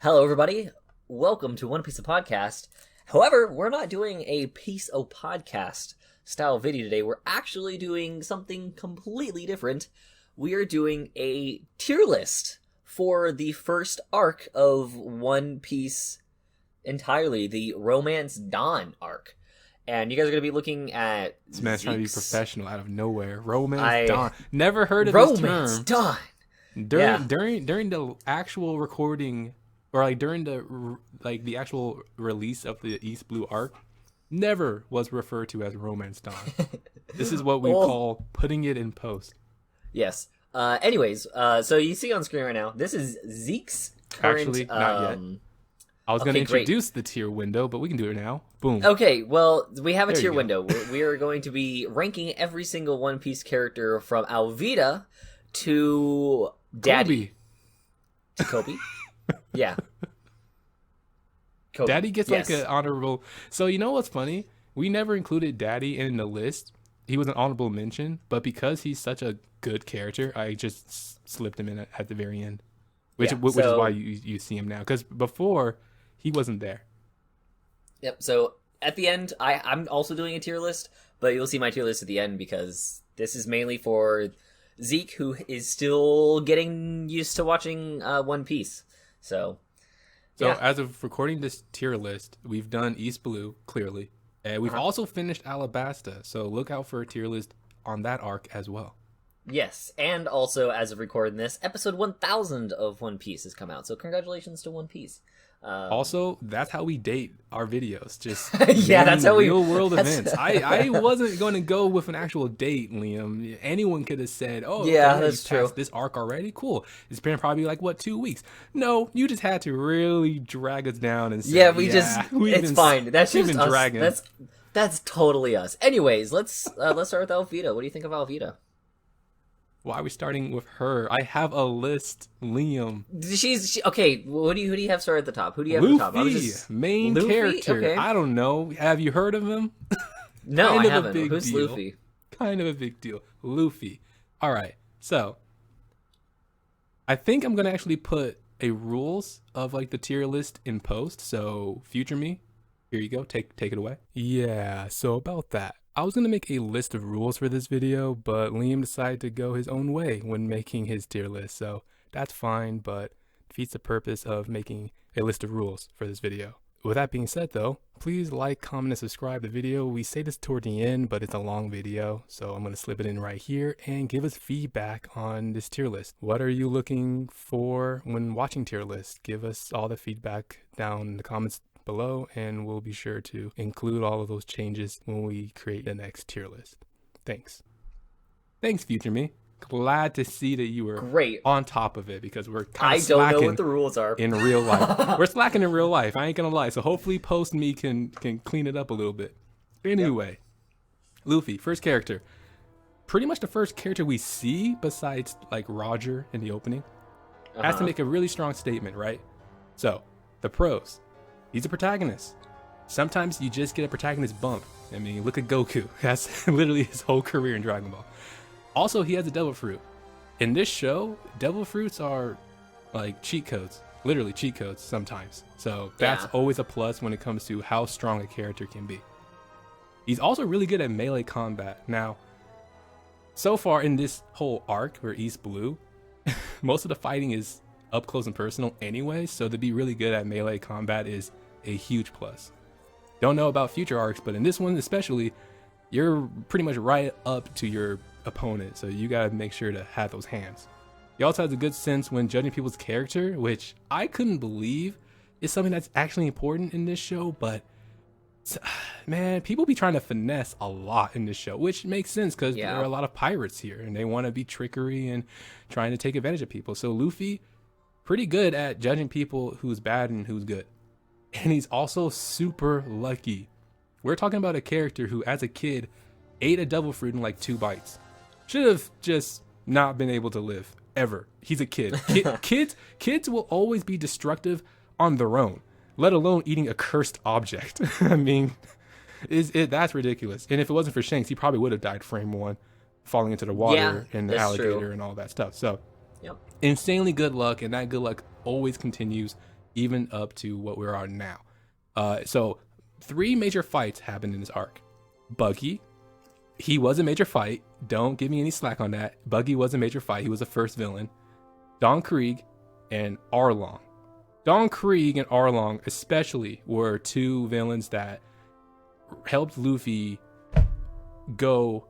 Hello, everybody. Welcome to One Piece of Podcast. However, we're not doing a piece of podcast style video today. We're actually doing something completely different. We are doing a tier list for the first arc of One Piece entirely, the Romance Dawn arc. And you guys are going to be looking at this man's trying to be professional out of nowhere. Romance Dawn. Never heard of this term. Romance Dawn. During the actual recording, or like during the actual release of the East Blue arc, never was referred to as Romance Dawn. This is what we call putting it in post. Yes. Anyways, so you see on screen right now, this is Zeke's current... Actually, not yet. I was going to introduce the tier window, but we can do it now. Boom. Okay, well, we have a tier window. We are going to be ranking every single One Piece character from Alvida to Daddy. Koby. To Koby? Yeah. Koby. Daddy gets like an honorable... So you know what's funny? We never included Daddy in the list. He was an honorable mention, but because he's such a good character, I just slipped him in at the very end. Which is why you see him now. Because before, he wasn't there. Yep, so at the end, I'm also doing a tier list, but you'll see my tier list at the end because this is mainly for Zeke, who is still getting used to watching One Piece. So as of recording this tier list, we've done East Blue, clearly. And we've also finished Alabasta, so look out for a tier list on that arc as well. Yes, and also, as of recording this, episode 1000 of One Piece has come out, so congratulations to One Piece. Also, that's how we date our videos. Just that's how real world events. I wasn't going to go with an actual date, Liam. Anyone could have said, "Oh, yeah, that's true. This arc already, cool. It's been probably like 2 weeks." No, you just had to really drag us down and say, it's fine. That's just us. Dragging. That's totally us. Anyways, let's start with Alvida. What do you think of Alvida? Why are we starting with her? I have a list, Liam. Okay. Who do you have started at the top? Who do you have Luffy, at the top? Main character. Okay. I don't know. Have you heard of him? No, I haven't. Who's Luffy? Kind of a big deal. Luffy. All right. So, I think I'm gonna actually put a rules of like the tier list in post. So, future me, here you go. Take it away. Yeah. So about that. I was going to make a list of rules for this video, but Liam decided to go his own way when making his tier list, so that's fine, but defeats the purpose of making a list of rules for this video. With that being said though, please like, comment, and subscribe to the video. We say this toward the end, but it's a long video, so I'm going to slip it in right here and give us feedback on this tier list. What are you looking for when watching tier lists? Give us all the feedback down in the comments below, and we'll be sure to include all of those changes when we create the next tier list. Thanks, future me. Glad to see that you were great on top of it, because we're kind of slacking. I don't know what the rules are in real life. We're slacking in real life. I ain't gonna lie. So hopefully post me can clean it up a little bit. Anyway, Luffy, first character. Pretty much the first character we see besides like Roger in the opening. Has to make a really strong statement, right? So the pros. He's a protagonist. Sometimes you just get a protagonist bump. I mean, look at Goku. That's literally his whole career in Dragon Ball. Also, he has a devil fruit. In this show, devil fruits are like cheat codes. Literally cheat codes sometimes. So that's always a plus when it comes to how strong a character can be. He's also really good at melee combat. Now, so far in this whole arc for East Blue, most of the fighting is up close and personal anyway, so to be really good at melee combat is a huge plus. Don't know about future arcs, but in this one especially, you're pretty much right up to your opponent, so you gotta make sure to have those hands. He also has a good sense when judging people's character, which I couldn't believe is something that's actually important in this show, but man, people be trying to finesse a lot in this show, which makes sense because there are a lot of pirates here and they want to be trickery and trying to take advantage of people. So Luffy, pretty good at judging people who's bad and who's good. And he's also super lucky. We're talking about a character who, as a kid, ate a devil fruit in like 2 bites. Should have just not been able to live, ever. He's a kid. Kids will always be destructive on their own, let alone eating a cursed object. I mean, that's ridiculous. And if it wasn't for Shanks, he probably would have died frame 1, falling into the water and the alligator and all that stuff. So insanely good luck, and that good luck always continues even up to what we are now. So 3 major fights happened in this arc. Buggy, he was a major fight. Don't give me any slack on that. Buggy was a major fight. He was the first villain. Don Krieg and Arlong. Don Krieg and Arlong especially were 2 villains that helped Luffy go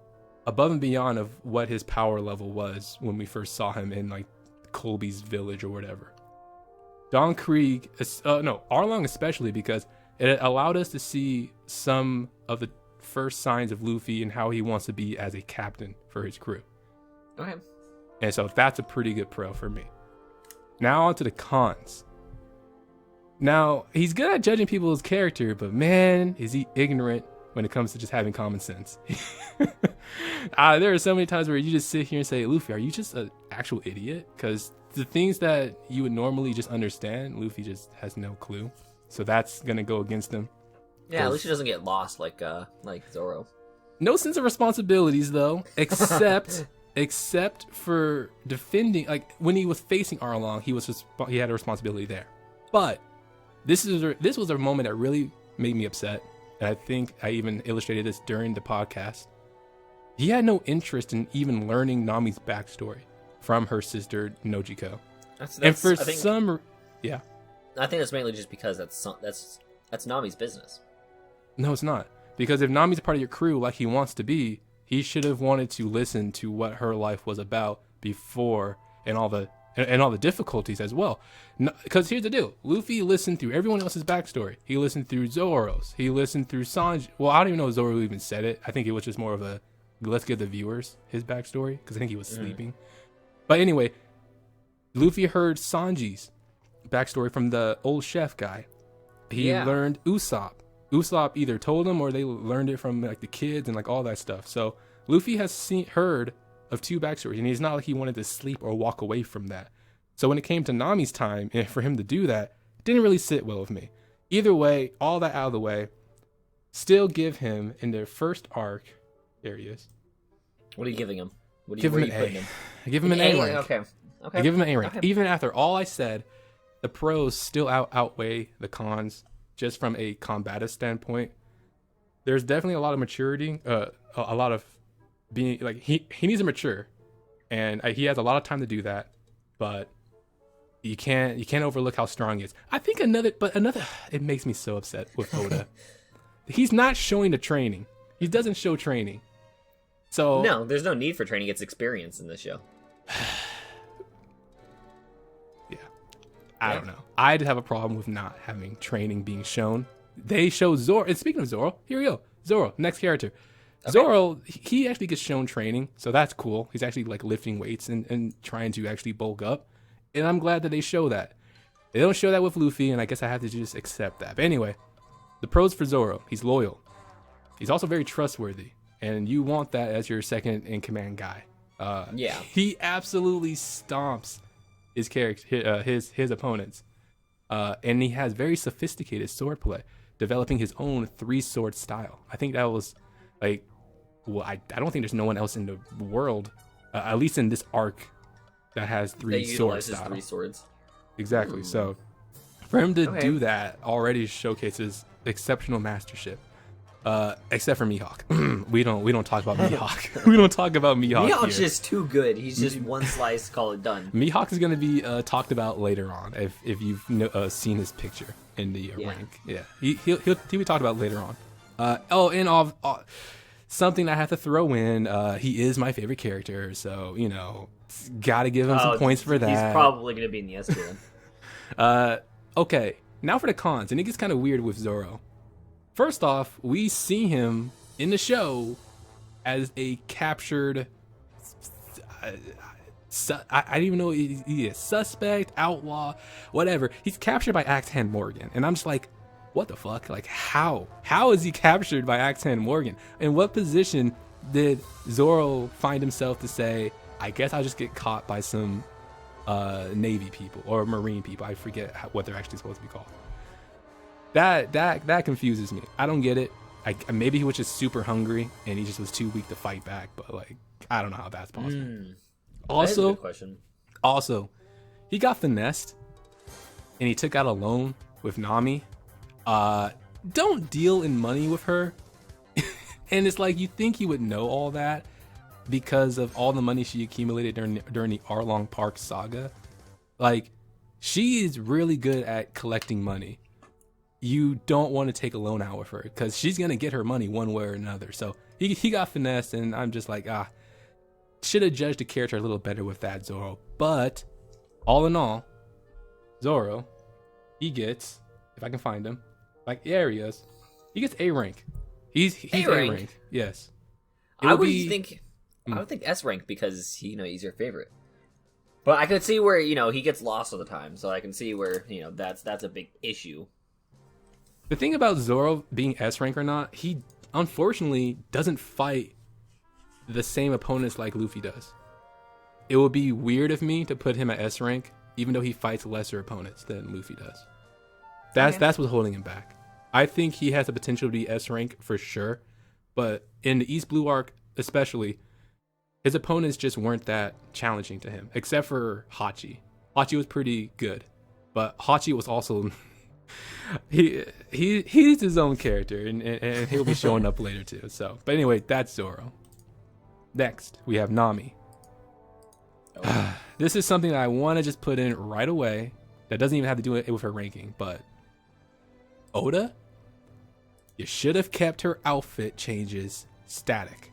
above and beyond of what his power level was when we first saw him in like Koby's village or whatever. Don Krieg, Arlong especially, because it allowed us to see some of the first signs of Luffy and how he wants to be as a captain for his crew. Okay. And so that's a pretty good pro for me. Now on to the cons. Now, he's good at judging people's character, but man, is he ignorant when it comes to just having common sense. There are so many times where you just sit here and say, Luffy, are you just an actual idiot? Because the things that you would normally just understand, Luffy just has no clue. So that's going to go against him. Yeah, at least he doesn't get lost like Zoro. No sense of responsibilities, though, except for defending. Like, when he was facing Arlong, he had a responsibility there. But this was a moment that really made me upset. And I think I even illustrated this during the podcast. He had no interest in even learning Nami's backstory from her sister Nojiko. I think that's mainly just because that's Nami's business. No, it's not. Because if Nami's a part of your crew like he wants to be, he should have wanted to listen to what her life was about before and all the difficulties as well. Because here's the deal. Luffy listened through everyone else's backstory. He listened through Zoro's. He listened through Sanji. Well, I don't even know if Zoro even said it. I think it was just more of a, let's give the viewers his backstory, because I think he was sleeping. But anyway, Luffy heard Sanji's backstory from the old chef guy. He learned Usopp. Usopp either told him or they learned it from like the kids and like all that stuff. So Luffy has heard of 2 backstories, and it's not like he wanted to sleep or walk away from that. So when it came to Nami's time, and for him to do that, it didn't really sit well with me. Either way, all that out of the way, still give him in their first arc. There he is. What are you giving him? Give him an A. I give him an A rank. Okay. I give him an A rank. Okay. Even after all I said, the pros still outweigh the cons, just from a combative standpoint. There's definitely a lot of maturity, a lot of being like he needs to mature, and he has a lot of time to do that. But you can't overlook how strong he is. I think another it makes me so upset with Oda. He's not showing the training. He doesn't show training. So no, there's no need for training. It's experience in this show. I don't know. I'd have a problem with not having training being shown. They show Zoro. And speaking of Zoro, here we go. Zoro, next character. Okay. Zoro, he actually gets shown training, so that's cool. He's actually like lifting weights and trying to actually bulk up. And I'm glad that they show that. They don't show that with Luffy, and I guess I have to just accept that. But anyway, the pros for Zoro. He's loyal. He's also very trustworthy. And you want that as your second in command guy. He absolutely stomps his character, his opponents, and he has very sophisticated swordplay, developing his own 3-sword style. I think that was like, well, I don't think there's no one else in the world, at least in this arc, that has 3-sword style. 3 swords. Exactly. So for him to do that already showcases exceptional mastership. Except for Mihawk. we don't talk about Mihawk. We don't talk about Mihawk. Mihawk's just too good. He's just one slice, call it done. Mihawk is going to be talked about later on if you've seen his picture in the rank. Yeah, he'll be talked about later on. Something I have to throw in. He is my favorite character, so got to give him some points for that. He's probably going to be in the S tier. Okay, now for the cons, and it gets kind of weird with Zoro. First off, we see him in the show as a captured, I don't even know, he is suspect, outlaw, whatever. He's captured by Axe Hand Morgan. And I'm just like, what the fuck? Like, how? How is he captured by Axe Hand Morgan? In what position did Zoro find himself to say, I guess I'll just get caught by some Navy people or Marine people? I forget what they're actually supposed to be called. That confuses me. I don't get it. Maybe he was just super hungry and he just was too weak to fight back. But like, I don't know how that's possible. That is a good question. Also, he got finessed. and he took out a loan with Nami. Don't deal in money with her. And it's like, you think he would know all that because of all the money she accumulated during the Arlong Park saga. Like, she is really good at collecting money. You don't want to take a loan out with her because she's going to get her money one way or another. So he got finessed, and I'm just like, should have judged the character a little better with that, Zoro. But all in all, Zoro, he gets, if I can find him, like, there he is. He gets A rank. He's A rank. Yes. I would think S rank because he's your favorite. But I could see where he gets lost all the time, so I can see where that's a big issue. The thing about Zoro being S rank or not, he unfortunately doesn't fight the same opponents like Luffy does. It would be weird of me to put him at S rank, even though he fights lesser opponents than Luffy does. That's what's holding him back. I think he has the potential to be S rank for sure, but in the East Blue arc especially, his opponents just weren't that challenging to him, except for Hacchi. Hacchi was pretty good, but Hacchi was also he's his own character, and he'll be showing up later too. So, but anyway, that's Zoro. Next, we have Nami. This is something that I want to just put in right away. That doesn't even have to do with her ranking, but Oda, you should have kept her outfit changes static.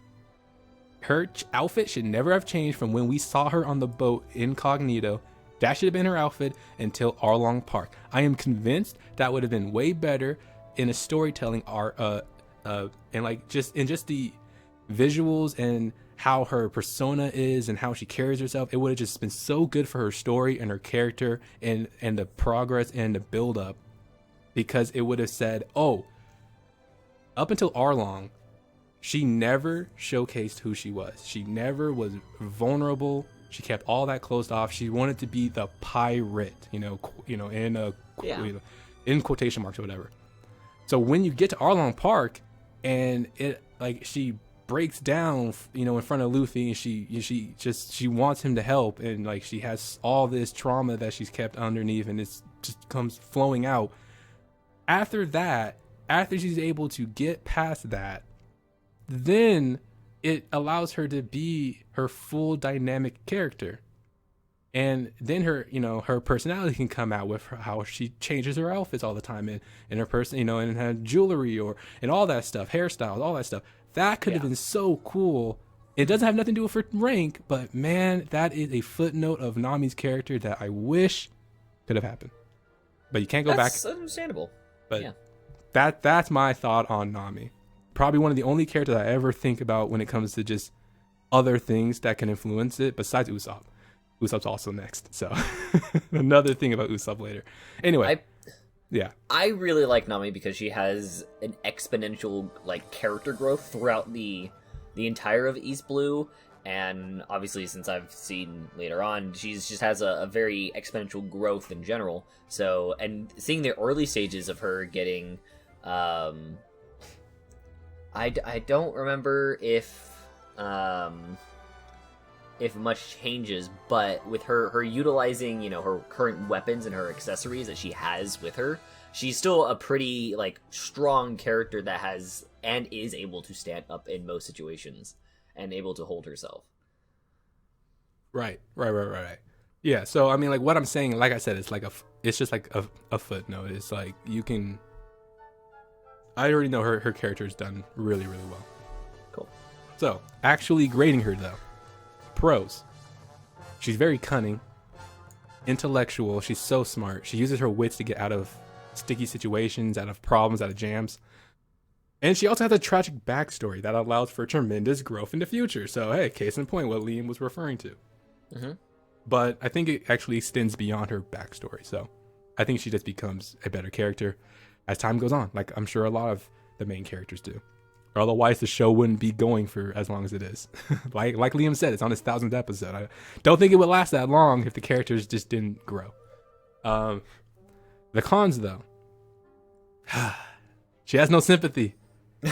Her outfit should never have changed from when we saw her on the boat incognito. That should have been her outfit until Arlong Park. I am convinced that would have been way better in a storytelling art, and like just the visuals and how her persona is and how she carries herself. It would have just been so good for her story and her character and the progress and the build up, because it would have said, oh, up until Arlong, she never showcased who she was. She never was vulnerable. She kept all that closed off. She wanted to be the pirate, in quotation marks or whatever. So when you get to Arlong Park and it like she breaks down, in front of Luffy, and she wants him to help, and like she has all this trauma that she's kept underneath, and it just comes flowing out. After that, after she's able to get past that, then it allows her to be her full dynamic character. And then her personality can come out with how she changes her outfits all the time, and her person, and her jewelry and all that stuff, hairstyles, all that stuff. That could have been so cool. It doesn't have nothing to do with her rank, but man, that is a footnote of Nami's character that I wish could have happened. But you can't go back. That's understandable. But that's my thought on Nami. Probably one of the only characters I ever think about when it comes to just other things that can influence it, besides Usopp. Usopp's also next, so another thing about Usopp later. Anyway, I really like Nami because she has an exponential character growth throughout the entire of East Blue, and obviously since I've seen later on, she just has a very exponential growth in general. So, and seeing the early stages of her getting, I don't remember if much changes, but with her utilizing, her current weapons and her accessories that she has with her, she's still a pretty strong character that has and is able to stand up in most situations and able to hold herself. Right. Yeah. So I mean, what I'm saying, like I said, it's just like a footnote. It's like I already know her character is done really, really well. Cool. So actually grading her though. Pros. She's very cunning, intellectual. She's so smart. She uses her wits to get out of sticky situations, out of problems, out of jams. And she also has a tragic backstory that allows for tremendous growth in the future. So, hey, case in point, what Liam was referring to. Mm-hmm. But I think it actually extends beyond her backstory. So I think she just becomes a better character as time goes on. Like I'm sure a lot of the main characters do. Otherwise, the show wouldn't be going for as long as it is. like Liam said, it's on his 1,000th episode. I don't think it would last that long if the characters just didn't grow. The cons, though. She has no sympathy.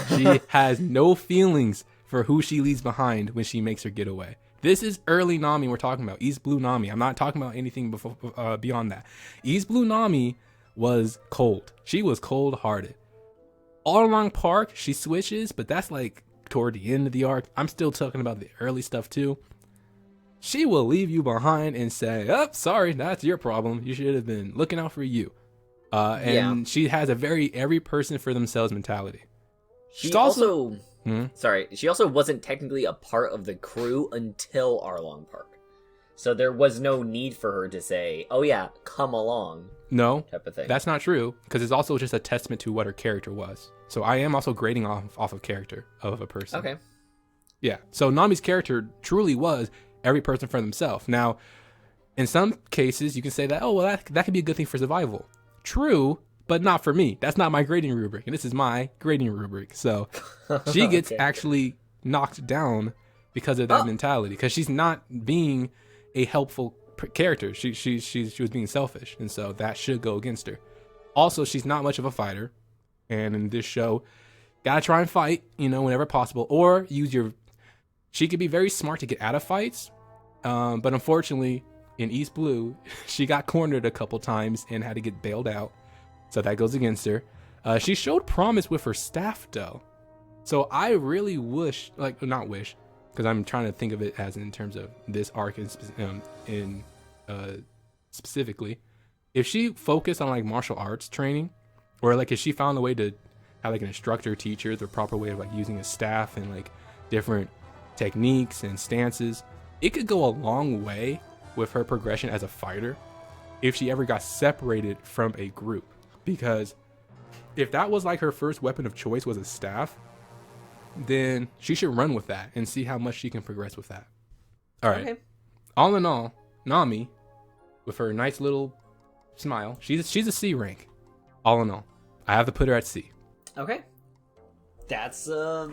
She has no feelings for who she leaves behind when she makes her getaway. This is early Nami we're talking about. East Blue Nami. I'm not talking about anything before beyond that. East Blue Nami was cold. She was cold-hearted. Arlong Park, she switches, but that's like toward the end of the arc. I'm still talking about the early stuff too. She will leave you behind and say, "Oh, sorry, that's your problem. You should have been looking out for you." And she has a very every person for themselves mentality. She also she also wasn't technically a part of the crew until Arlong Park. So there was no need for her to say, "Oh yeah, come along." No, type of thing. That's not true, because it's also just a testament to what her character was. So I am also grading off of character of a person. Okay. Yeah. So Nami's character truly was every person for themselves. Now, in some cases, you can say that, oh, well, that could be a good thing for survival. True, but not for me. That's not my grading rubric, and this is my grading rubric. So she gets actually knocked down because of that mentality, because she's not being a helpful character. She was being selfish, and so that should go against her. Also, she's not much of a fighter, and in this show, gotta try and fight, whenever possible, or use your. She could be very smart to get out of fights, but unfortunately, in East Blue, she got cornered a couple times and had to get bailed out, so that goes against her. She showed promise with her staff, though, so I really wish, not wish, because I'm trying to think of it as in terms of this arc specifically, if she focused on martial arts training, or if she found a way to have an instructor teach her the proper way of using a staff and different techniques and stances, it could go a long way with her progression as a fighter if she ever got separated from a group. Because if that was her first weapon of choice was a staff, then she should run with that and see how much she can progress with that. All right. Okay. All in all, Nami, with her nice little smile, she's a C rank. All in all, I have to put her at C. Okay. That's a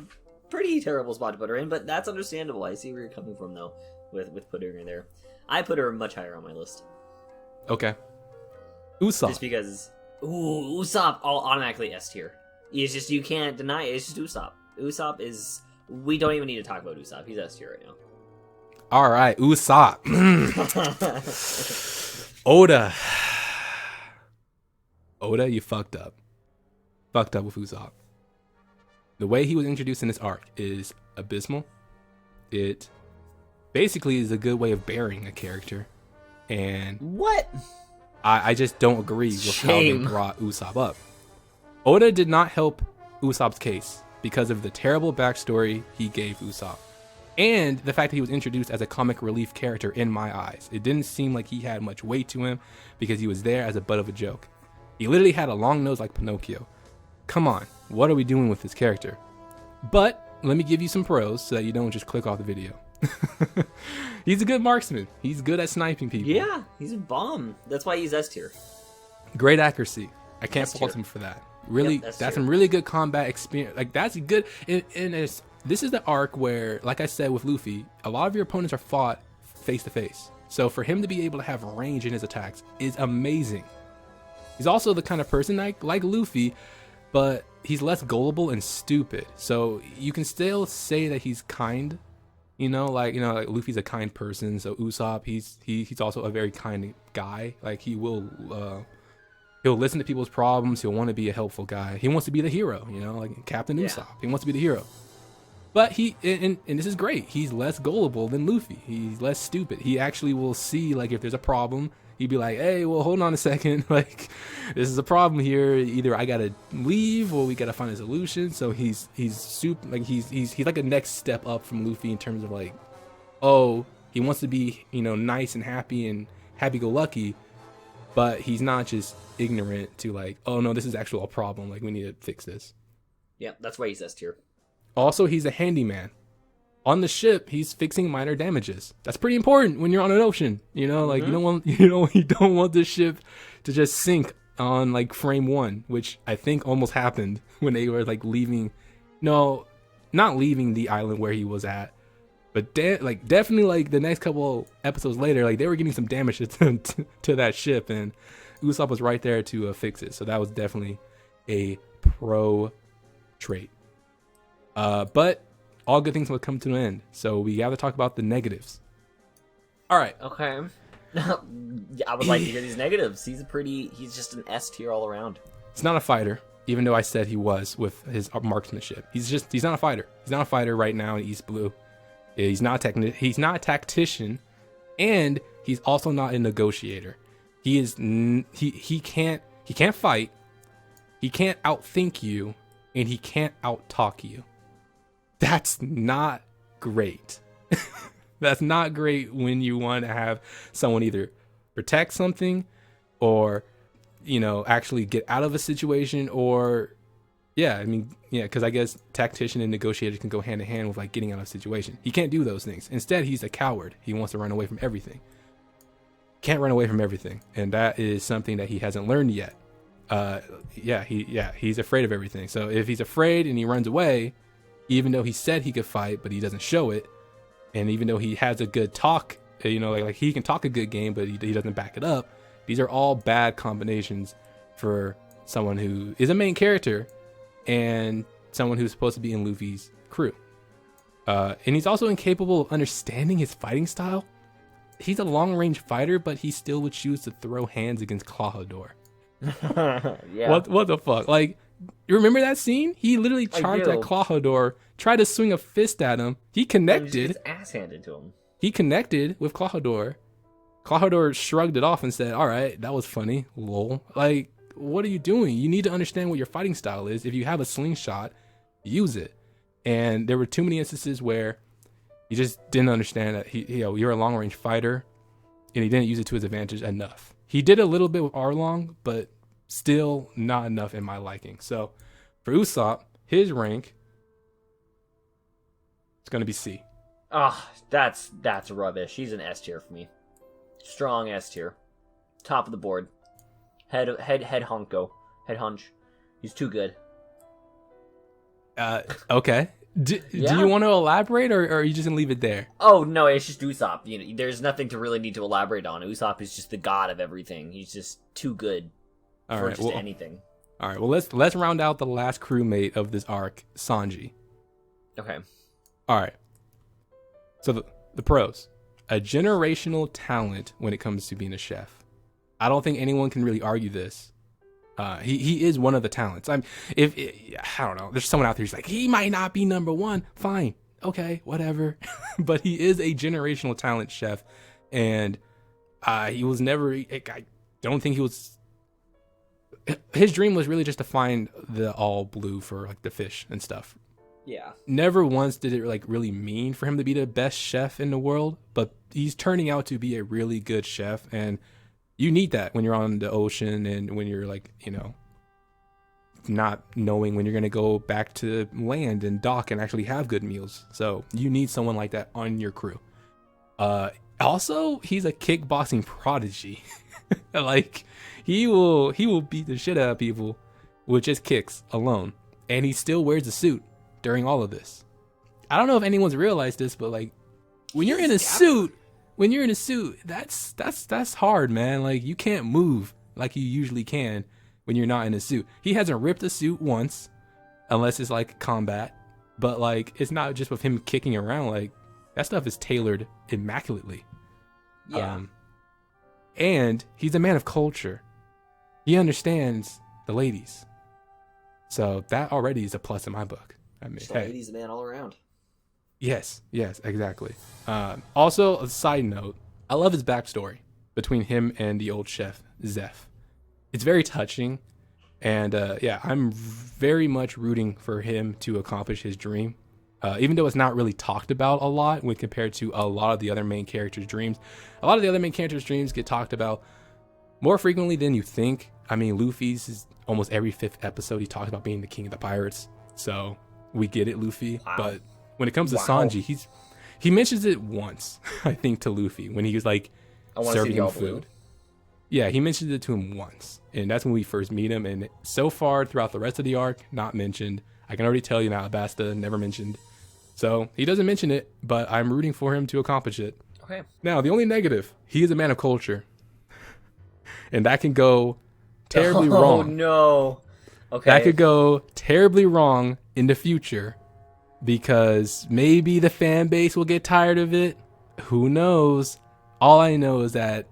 pretty terrible spot to put her in, but that's understandable. I see where you're coming from, though, with putting her in there. I put her much higher on my list. Okay. Usopp. Just because, Usopp automatically S tier. It's just, you can't deny it. It's just Usopp. Usopp is, we don't even need to talk about Usopp. He's S tier right now. All right, Usopp. Oda, you fucked up. Fucked up with Usopp. The way he was introduced in this arc is abysmal. It basically is a good way of burying a character. And what? I just don't agree with how they brought Usopp up. Oda did not help Usopp's case because of the terrible backstory he gave Usopp. And the fact that he was introduced as a comic relief character in my eyes. It didn't seem like he had much weight to him because he was there as a butt of a joke. He literally had a long nose like Pinocchio. Come on, what are we doing with this character? But let me give you some pros so that you don't just click off the video. He's a good marksman. He's good at sniping people. Yeah, he's a bomb. That's why he's S tier. Great accuracy. I can't fault him for that. Really, that's some really good combat experience. That's good. This is the arc where, like I said with Luffy, a lot of your opponents are fought face to face. So for him to be able to have range in his attacks is amazing. He's also the kind of person like Luffy, but he's less gullible and stupid. So you can still say that he's kind, like Luffy's a kind person. So Usopp, he's also a very kind guy. He will he'll listen to people's problems. He'll want to be a helpful guy. He wants to be the hero, like Captain Usopp. He wants to be the hero. But and this is great. He's less gullible than Luffy. He's less stupid. He actually will see if there's a problem. He'd be like, hey, well, hold on a second. This is a problem here. Either I gotta leave or we gotta find a solution. So he's super, he's like a next step up from Luffy in terms of he wants to be nice and happy and happy-go-lucky, but he's not just ignorant to oh no, this is actually a problem. We need to fix this. Yeah, that's why he's S tier. Also, he's a handyman. On the ship, he's fixing minor damages. That's pretty important when you're on an ocean. You don't want the ship to just sink on frame 1, which I think almost happened when they were leaving. No, not leaving the island where he was at, but definitely the next couple episodes later, they were getting some damage to that ship, and Usopp was right there to fix it. So that was definitely a pro trait. But all good things will come to an end. So we got to talk about the negatives. All right. Okay. I would like to hear these negatives. He's just an S tier all around. He's not a fighter, even though I said he was with his marksmanship. He's not a fighter. He's not a fighter right now in East Blue. He's not a tactician, and he's also not a negotiator. He can't fight. He can't outthink you, and he can't outtalk you. That's not great. That's not great when you want to have someone either protect something or, actually get out of a situation or, because I guess tactician and negotiator can go hand in hand with like getting out of a situation. He can't do those things. Instead, he's a coward. He wants to run away from everything. Can't run away from everything. And that is something that he hasn't learned yet. He's afraid of everything. So if he's afraid and he runs away, even though he said he could fight, but he doesn't show it, and even though he has a good talk, like he can talk a good game, but he doesn't back it up. These are all bad combinations for someone who is a main character and someone who's supposed to be in Luffy's crew. And he's also incapable of understanding his fighting style. He's a long-range fighter, but he still would choose to throw hands against Klahadore. Yeah. What the fuck? Like, you remember that scene? He literally charged at Klahadore, tried to swing a fist at him. He connected. His ass handed to him. He connected with Klahadore. Klahadore shrugged it off and said, "All right, that was funny. Lol." Like, what are you doing? You need to understand what your fighting style is. If you have a slingshot, use it. And there were too many instances where he just didn't understand that you're a long range fighter, and he didn't use it to his advantage enough. He did a little bit with Arlong, but still not enough in my liking. So for Usopp, his rank is going to be C. That's rubbish. He's an S tier for me. Strong S tier. Top of the board. Head honko. Head hunch. He's too good. Okay. Do you want to elaborate, or are you just going to leave it there? Oh, no, it's just Usopp. There's nothing to really need to elaborate on. Usopp is just the god of everything. He's just too good for anything. All right, well, let's round out the last crewmate of this arc, Sanji. Okay. All right. So the pros. A generational talent when it comes to being a chef. I don't think anyone can really argue this. He is one of the talents. I don't know. There's someone out there who's like, he might not be number one. Fine. Okay, whatever. But he is a generational talent chef. And he was never, I don't think he was, his dream was really just to find the all blue for like the fish and stuff. Yeah. Never once did it like really mean for him to be the best chef in the world, but he's turning out to be a really good chef, and you need that when you're on the ocean and when you're like, not knowing when you're going to go back to land and dock and actually have good meals. So you need someone like that on your crew. Also, he's a kickboxing prodigy. Like he will beat the shit out of people with just kicks alone, and he still wears a suit during all of this. I don't know if anyone's realized this, but like when you're in a suit, that's hard, man. Like you can't move like you usually can when you're not in a suit. He hasn't ripped a suit once, unless it's like combat. But like it's not just with him kicking around. Like that stuff is tailored immaculately. Yeah. And he's a man of culture. He understands the ladies. So that already is a plus in my book. I mean, ladies, man, all around. Yes, exactly. Also, a side note, I love his backstory between him and the old chef, Zeff. It's very touching, and I'm very much rooting for him to accomplish his dream, even though it's not really talked about a lot when compared to a lot of the other main characters' dreams. A lot of the other main characters' dreams get talked about more frequently than you think. I mean, Luffy's is almost every 5th episode he talks about being the king of the pirates, so we get it, Luffy. Wow. But when it comes to Sanji, he mentions it once, I think, to Luffy when he was like serving him food. Yeah, he mentions it to him once, and that's when we first meet him. And so far throughout the rest of the arc, not mentioned. I can already tell you now, Alabasta never mentioned. So he doesn't mention it, but I'm rooting for him to accomplish it. Okay. Now, the only negative, he is a man of culture, and that can go terribly wrong. Oh no. Okay. That could go terribly wrong in the future because maybe the fan base will get tired of it. Who knows? All I know is that,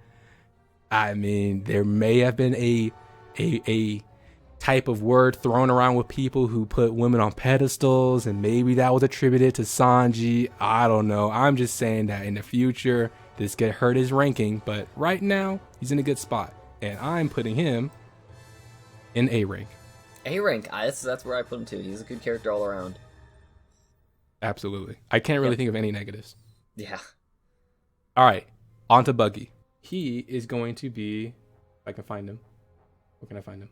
I mean, there may have been a type of word thrown around with people who put women on pedestals, and maybe that was attributed to Sanji. I don't know. I'm just saying that in the future, this could hurt his ranking, but right now, he's in a good spot, and I'm putting him in A rank. A rank. That's where I put him too. He's a good character all around. Absolutely. I can't really think of any negatives. Yeah. All right, on to Buggy. He is going to be, if I can find him. Where can I find him?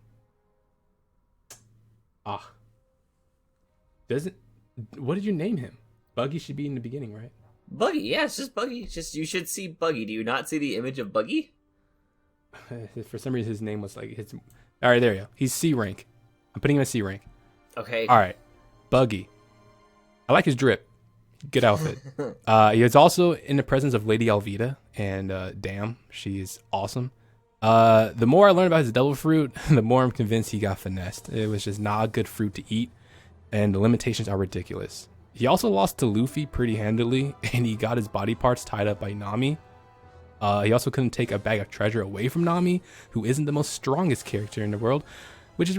What did you name him? Buggy should be in the beginning, right? Buggy, yeah, it's just Buggy. It's just, you should see Buggy. Do you not see the image of Buggy? For some reason, his name was like his. All right, there you go. He's C rank. I'm putting him at C rank. Okay. All right, Buggy. I like his drip. Good outfit. He is also in the presence of Lady Alvida, and damn, she's awesome. The more I learn about his devil fruit, the more I'm convinced he got finessed. It was just not a good fruit to eat, and the limitations are ridiculous. He also lost to Luffy pretty handily, and he got his body parts tied up by Nami. He also couldn't take a bag of treasure away from Nami, who isn't the most strongest character in the world, which is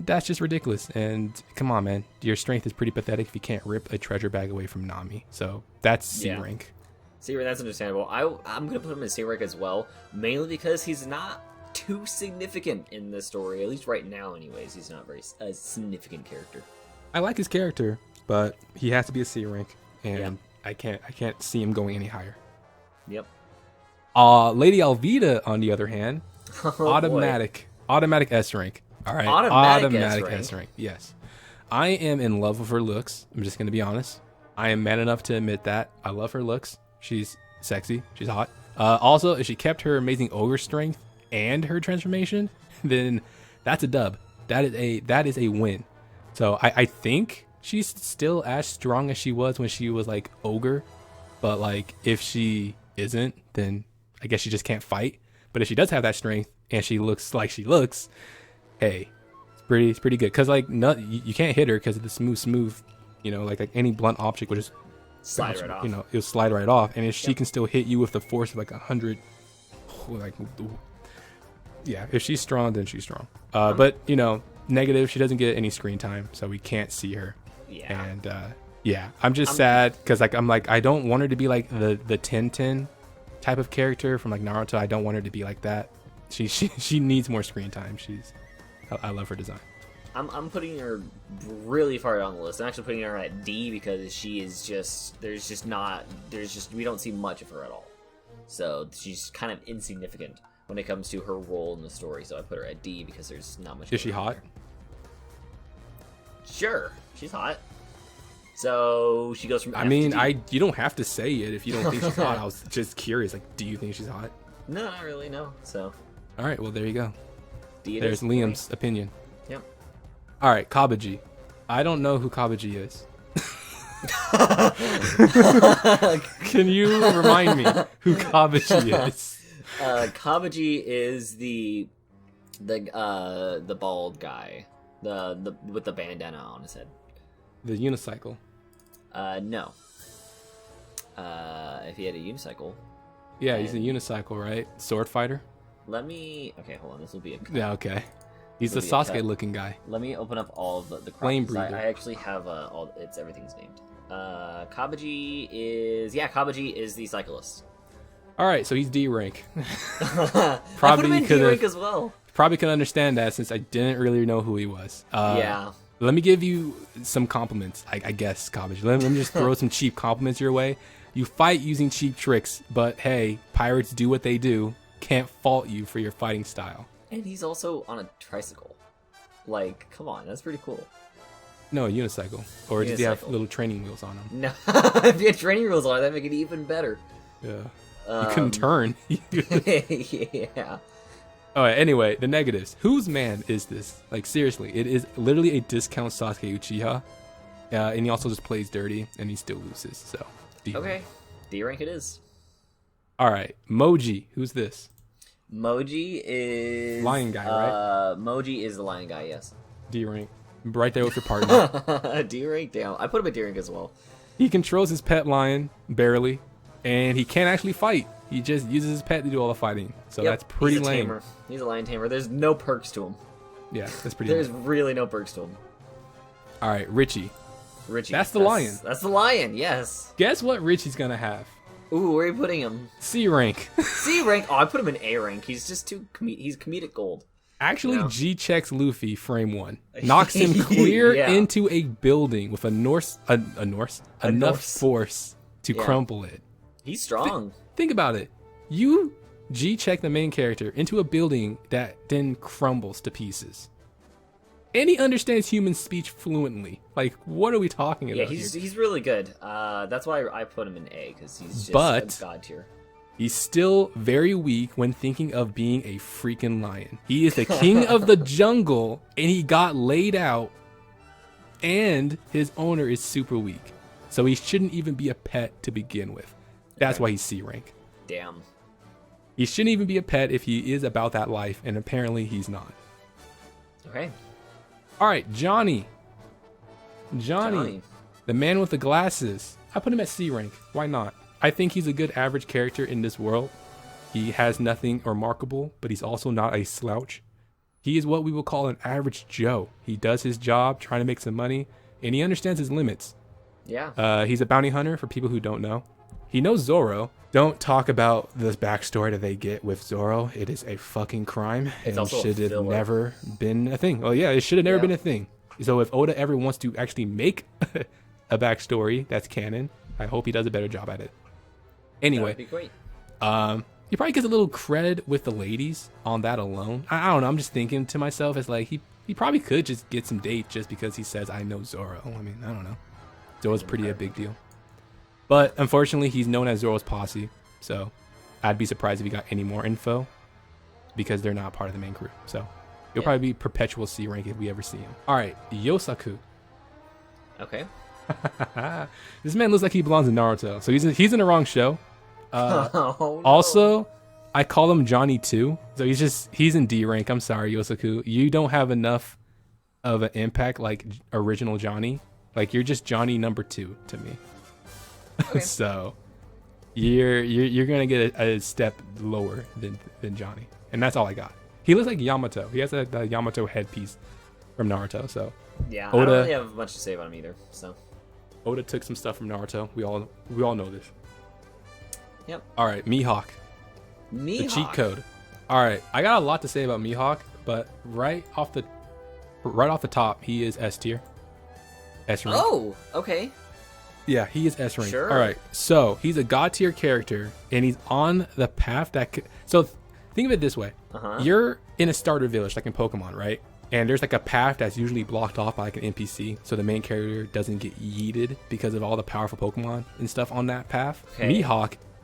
that's just ridiculous. And come on, man, your strength is pretty pathetic if you can't rip a treasure bag away from Nami. So that's C rank. C rank, that's understandable. I'm gonna put him in C rank as well, mainly because he's not too significant in this story. At least right now, anyways, he's not a significant character. I like his character, but he has to be a C rank, and I can't see him going any higher. Yep. Lady Alvida, on the other hand, automatic S rank. All right, automatic S rank. Yes, I am in love with her looks. I'm just gonna be honest. I am man enough to admit that I love her looks. She's sexy. She's hot. Also, if she kept her amazing ogre strength and her transformation, then that's a dub. That is a win. So I think she's still as strong as she was when she was like ogre, but like if she isn't, then I guess she just can't fight. But if she does have that strength and she looks like she looks, hey, it's pretty good. Cause like you can't hit her because of the smooth, you know, like any blunt object will just slide right off. You know, it'll slide right off. And if she can still hit you with the force of like 100, like, yeah, if she's strong, then she's strong. But you know, negative, she doesn't get any screen time, so we can't see her. Yeah. And yeah, I'm just sad because like I'm like I don't want her to be like the 10-10 type of character from like Naruto. I don't want her to be like that. She needs more screen time. I love her design. I'm putting her really far down the list. I'm actually putting her at D because she is just we don't see much of her at all. So she's kind of insignificant when it comes to her role in the story. So I put her at D because there's not much. Is she hot? Sure, she's hot. So she goes from I F mean, to D. you don't have to say it if you don't think she's hot. I was just curious. Like, do you think she's hot? No, not really. No. So. All right. Well, there you go. D There's Liam's opinion. Yep. All right, Cabaji. I don't know who Cabaji is. Can you remind me who Cabaji is? Cabaji is the bald guy, the with the bandana on his head. The unicycle. No. If he had a unicycle. Yeah, he's a unicycle, right? Sword fighter. Okay, hold on. This will be a. Yeah, okay. He's the Sasuke-looking guy. Let me open up all of the flame crops. breather. I actually have everything's named. Cabaji is the cyclist. All right, so he's D rank. I put him in D rank as well. Probably could understand that since I didn't really know who he was. Yeah. Let me give you some compliments, I guess, Cabaji. Let me just throw some cheap compliments your way. You fight using cheap tricks, but hey, pirates do what they do. Can't fault you for your fighting style. And he's also on a tricycle. Like, come on, that's pretty cool. No, a unicycle. Or does he have little training wheels on him? No, if he had training wheels on it, that'd make it even better. Yeah. You couldn't turn. Yeah. Alright, anyway, the negatives. Whose man is this? Like, seriously, it is literally a discount Sasuke Uchiha. And he also just plays dirty, and he still loses, so. D rank. Okay, D rank it is. Alright, Mohji. Who's this? Mohji is... Lion guy, right? Mohji is the lion guy, yes. D rank. Right there with your partner. D rank down. I put him at D rank as well. He controls his pet lion, barely, and he can't actually fight. He just uses his pet to do all the fighting. So that's pretty lame. Tamer. He's a lion tamer. There's no perks to him. Yeah, that's pretty There's lame. really no perks to him. All right, Richie. That's the lion. That's the lion, yes. Guess what Richie's going to have? Ooh, where are you putting him? C rank. C rank? Oh, I put him in A rank. He's just too he's comedic gold. Actually, G checks Luffy frame 1. Knocks him clear into a building with enough force to crumple it. He's strong. Think about it. You G check the main character into a building that then crumbles to pieces. And he understands human speech fluently. Like, what are we talking about? Yeah, he's really good. That's why I put him in A, because he's just a god tier. He's still very weak when thinking of being a freaking lion. He is the king of the jungle, and he got laid out, and his owner is super weak. So he shouldn't even be a pet to begin with. That's why he's C rank. Damn. He shouldn't even be a pet if he is about that life, and apparently he's not. Okay. All right, Johnny, the man with the glasses. I put him at C rank. Why not? I think he's a good average character in this world. He has nothing remarkable, but he's also not a slouch. He is what we will call an average Joe. He does his job, trying to make some money, and he understands his limits. Yeah. He's a bounty hunter, for people who don't know. He knows Zoro. Don't talk about this backstory that they get with Zoro. It is a fucking crime. It's and also should have never been a thing. Oh yeah, it should have never been a thing. So if Oda ever wants to actually make a backstory that's canon, I hope he does a better job at it. Anyway, that'd be great. He probably gets a little cred with the ladies on that alone. I don't know. I'm just thinking to myself, it's like he probably could just get some dates just because he says I know Zoro. I mean, I don't know. Zoro's pretty a big deal. But unfortunately, he's known as Zoro's posse, so I'd be surprised if he got any more info because they're not part of the main crew. So he'll probably be perpetual C rank if we ever see him. All right, Yosaku. Okay. This man looks like he belongs in Naruto, so he's in the wrong show. No. Also, I call him Johnny too, so he's in D rank. I'm sorry, Yosaku. You don't have enough of an impact like original Johnny. Like, you're just Johnny number 2 to me. Okay. So you're gonna get a step lower than Johnny, and that's all I got. He looks like Yamato. He has the Yamato headpiece from Naruto. So yeah, Oda, I don't really have much to say about him either. So Oda took some stuff from Naruto. We all know this. Yep. All right, Mihawk. The cheat code. All right, I got a lot to say about Mihawk, but right off the top, he is S tier. S rank. Oh, okay. Yeah, he is S rank. Sure. All right, so he's a god tier character, and he's on the path that so think of it this way. You're in a starter village, like in Pokemon, right? And there's like a path that's usually blocked off by like an NPC, so the main character doesn't get yeeted because of all the powerful Pokemon and stuff on that path. Okay.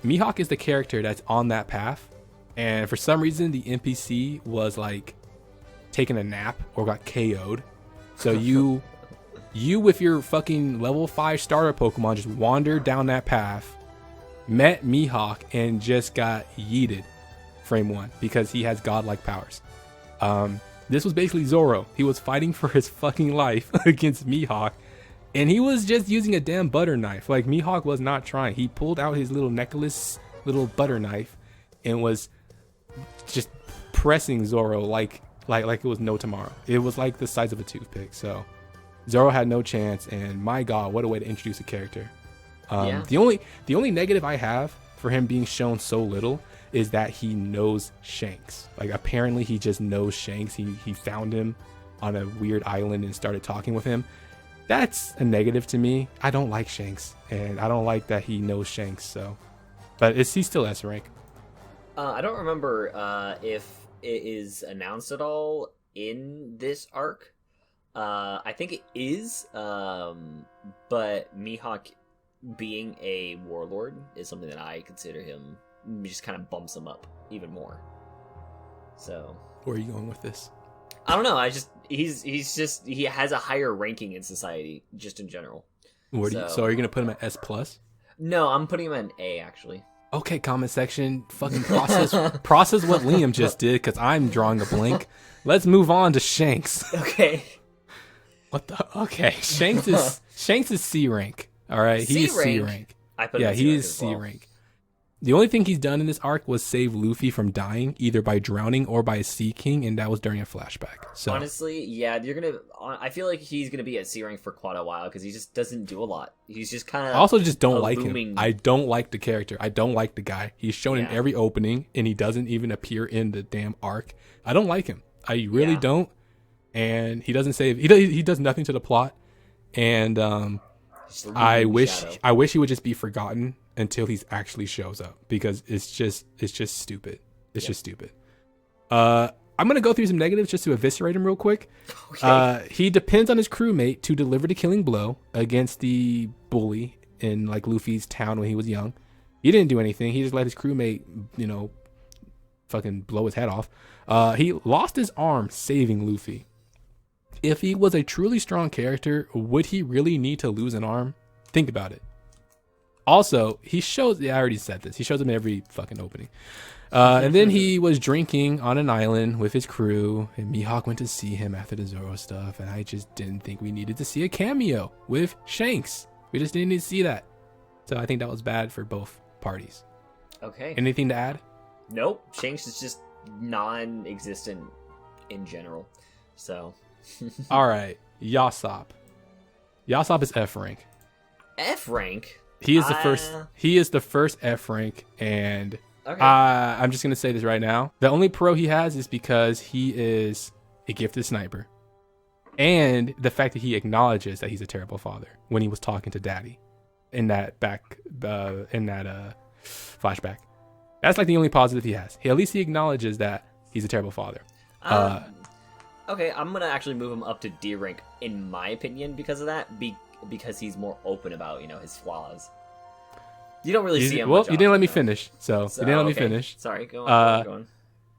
Mihawk is the character that's on that path, and for some reason the NPC was like taking a nap or got KO'd. So you with your fucking level 5 starter Pokemon just wandered down that path, met Mihawk, and just got yeeted frame 1 because he has godlike powers. This was basically Zoro. He was fighting for his fucking life against Mihawk, and he was just using a damn butter knife. Like, Mihawk was not trying. He pulled out his little necklace, little butter knife, and was just pressing Zoro like it was no tomorrow. It was like the size of a toothpick. So Zoro had no chance, and my god, what a way to introduce a character. The only negative I have for him being shown so little is that he knows Shanks. Like, apparently he just knows Shanks. He found him on a weird island and started talking with him. That's a negative to me. I don't like Shanks, and I don't like that he knows Shanks. So, but he's still S rank. I don't remember if it is announced at all in this arc. I think it is, but Mihawk being a warlord is something that I consider him just kind of bumps him up even more. So where are you going with this? I don't know. He has a higher ranking in society just in general. So are you gonna put him at S plus? No, I'm putting him at an A actually. Okay, comment section, fucking process what Liam just did, because I'm drawing a blank. Let's move on to Shanks. Okay. What the? Okay, Shanks is C rank. All right, he is C rank. I put him in C rank he is C rank. The only thing he's done in this arc was save Luffy from dying, either by drowning or by a Sea King, and that was during a flashback. So honestly, yeah, I feel like he's gonna be at C rank for quite a while because he just doesn't do a lot. He's just kind of. I also just don't like him. I don't like the character. I don't like the guy. He's shown in every opening, and he doesn't even appear in the damn arc. I don't like him. I really don't. And he doesn't save. He does nothing to the plot. And I wish he would just be forgotten until he actually shows up, because it's just stupid. It's just stupid. I'm gonna go through some negatives just to eviscerate him real quick. Okay. He depends on his crewmate to deliver the killing blow against the bully in like Luffy's town when he was young. He didn't do anything. He just let his crewmate, fucking blow his head off. He lost his arm saving Luffy. If he was a truly strong character, would he really need to lose an arm? Think about it. Also, he shows, I already said this, he shows him in every fucking opening. And then he was drinking on an island with his crew, and Mihawk went to see him after the Zoro stuff, and I just didn't think we needed to see a cameo with Shanks. We just didn't need to see that. So I think that was bad for both parties. Okay. Anything to add? Nope. Shanks is just non-existent in general. So. All right. Yasopp. Yasopp is F rank. F rank? He is the first. He is the first F rank, and okay. I'm just gonna say this right now. The only pro he has is because he is a gifted sniper, and the fact that he acknowledges that he's a terrible father when he was talking to Daddy in that flashback. That's like the only positive he has. At least he acknowledges that he's a terrible father. Okay, I'm gonna actually move him up to D rank in my opinion because of that. Because he's more open about, his flaws. You don't really see him. Well, you didn't let me finish. So you didn't let me finish. Sorry, go on. Go on.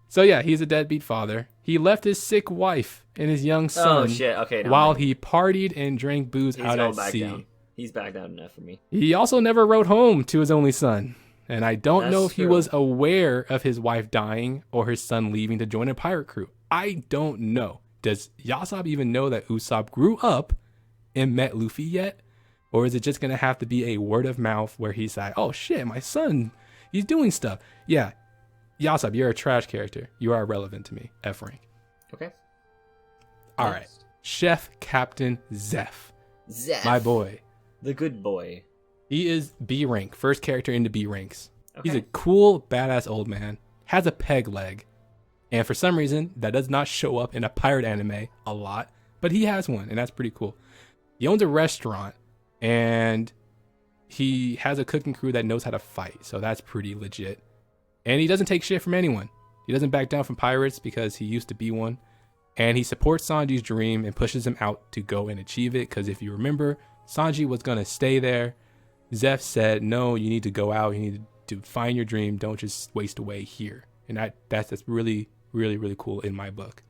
So yeah, he's a deadbeat father. He left his sick wife and his young son. Oh shit! Okay. While he partied and drank booze out at sea. Down. He's back down enough for me. He also never wrote home to his only son, and I don't know if he was aware of his wife dying or his son leaving to join a pirate crew. I don't know. Does Yasopp even know that Usopp grew up and met Luffy yet? Or is it just going to have to be a word of mouth where he's like, oh shit, my son, he's doing stuff. Yeah, Yasopp, you're a trash character. You are irrelevant to me. F rank. Okay. All right. Chef Captain Zeff. Zeff. My boy. The good boy. He is B rank. First character into B ranks. Okay. He's a cool, badass old man. Has a peg leg. And for some reason, that does not show up in a pirate anime a lot. But he has one, and that's pretty cool. He owns a restaurant, and he has a cooking crew that knows how to fight. So that's pretty legit. And he doesn't take shit from anyone. He doesn't back down from pirates because he used to be one. And he supports Sanji's dream and pushes him out to go and achieve it. Because if you remember, Sanji was going to stay there. Zeff said, no, you need to go out. You need to find your dream. Don't just waste away here. And that's really, really, really cool in my book.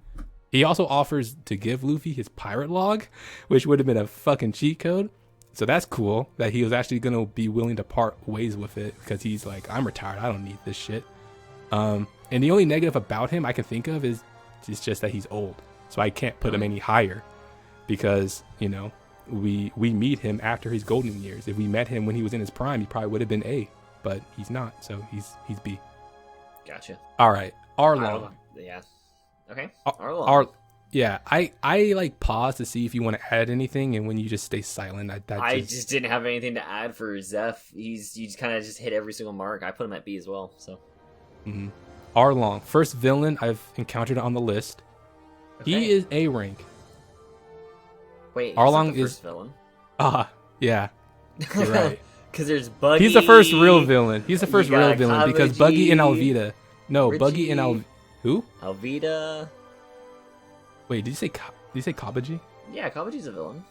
He also offers to give Luffy his pirate log, which would have been a fucking cheat code. So that's cool that he was actually going to be willing to part ways with it, because he's like, I'm retired. I don't need this shit. And the only negative about him I can think of is just that he's old. So I can't put him any higher because, we meet him after his golden years. If we met him when he was in his prime, he probably would have been A, but he's not. So he's B. Gotcha. All right. Arlong. Yeah. Okay. Arlong. Yeah, I like pause to see if you want to add anything, and when you just stay silent, I just didn't have anything to add for Zeff. You just kind of just hit every single mark. I put him at B as well. So. Mm-hmm. Arlong, first villain I've encountered on the list. Okay. He is A rank. Wait, Arlong is the first villain. Yeah, you're right. Because there's Buggy. He's the first real villain. He's the first real villain Cabaji, because Buggy and Alvida. No, Richie, Buggy and who? Alvida. Wait, did you say Cabaji? Yeah, Cabaji's a villain.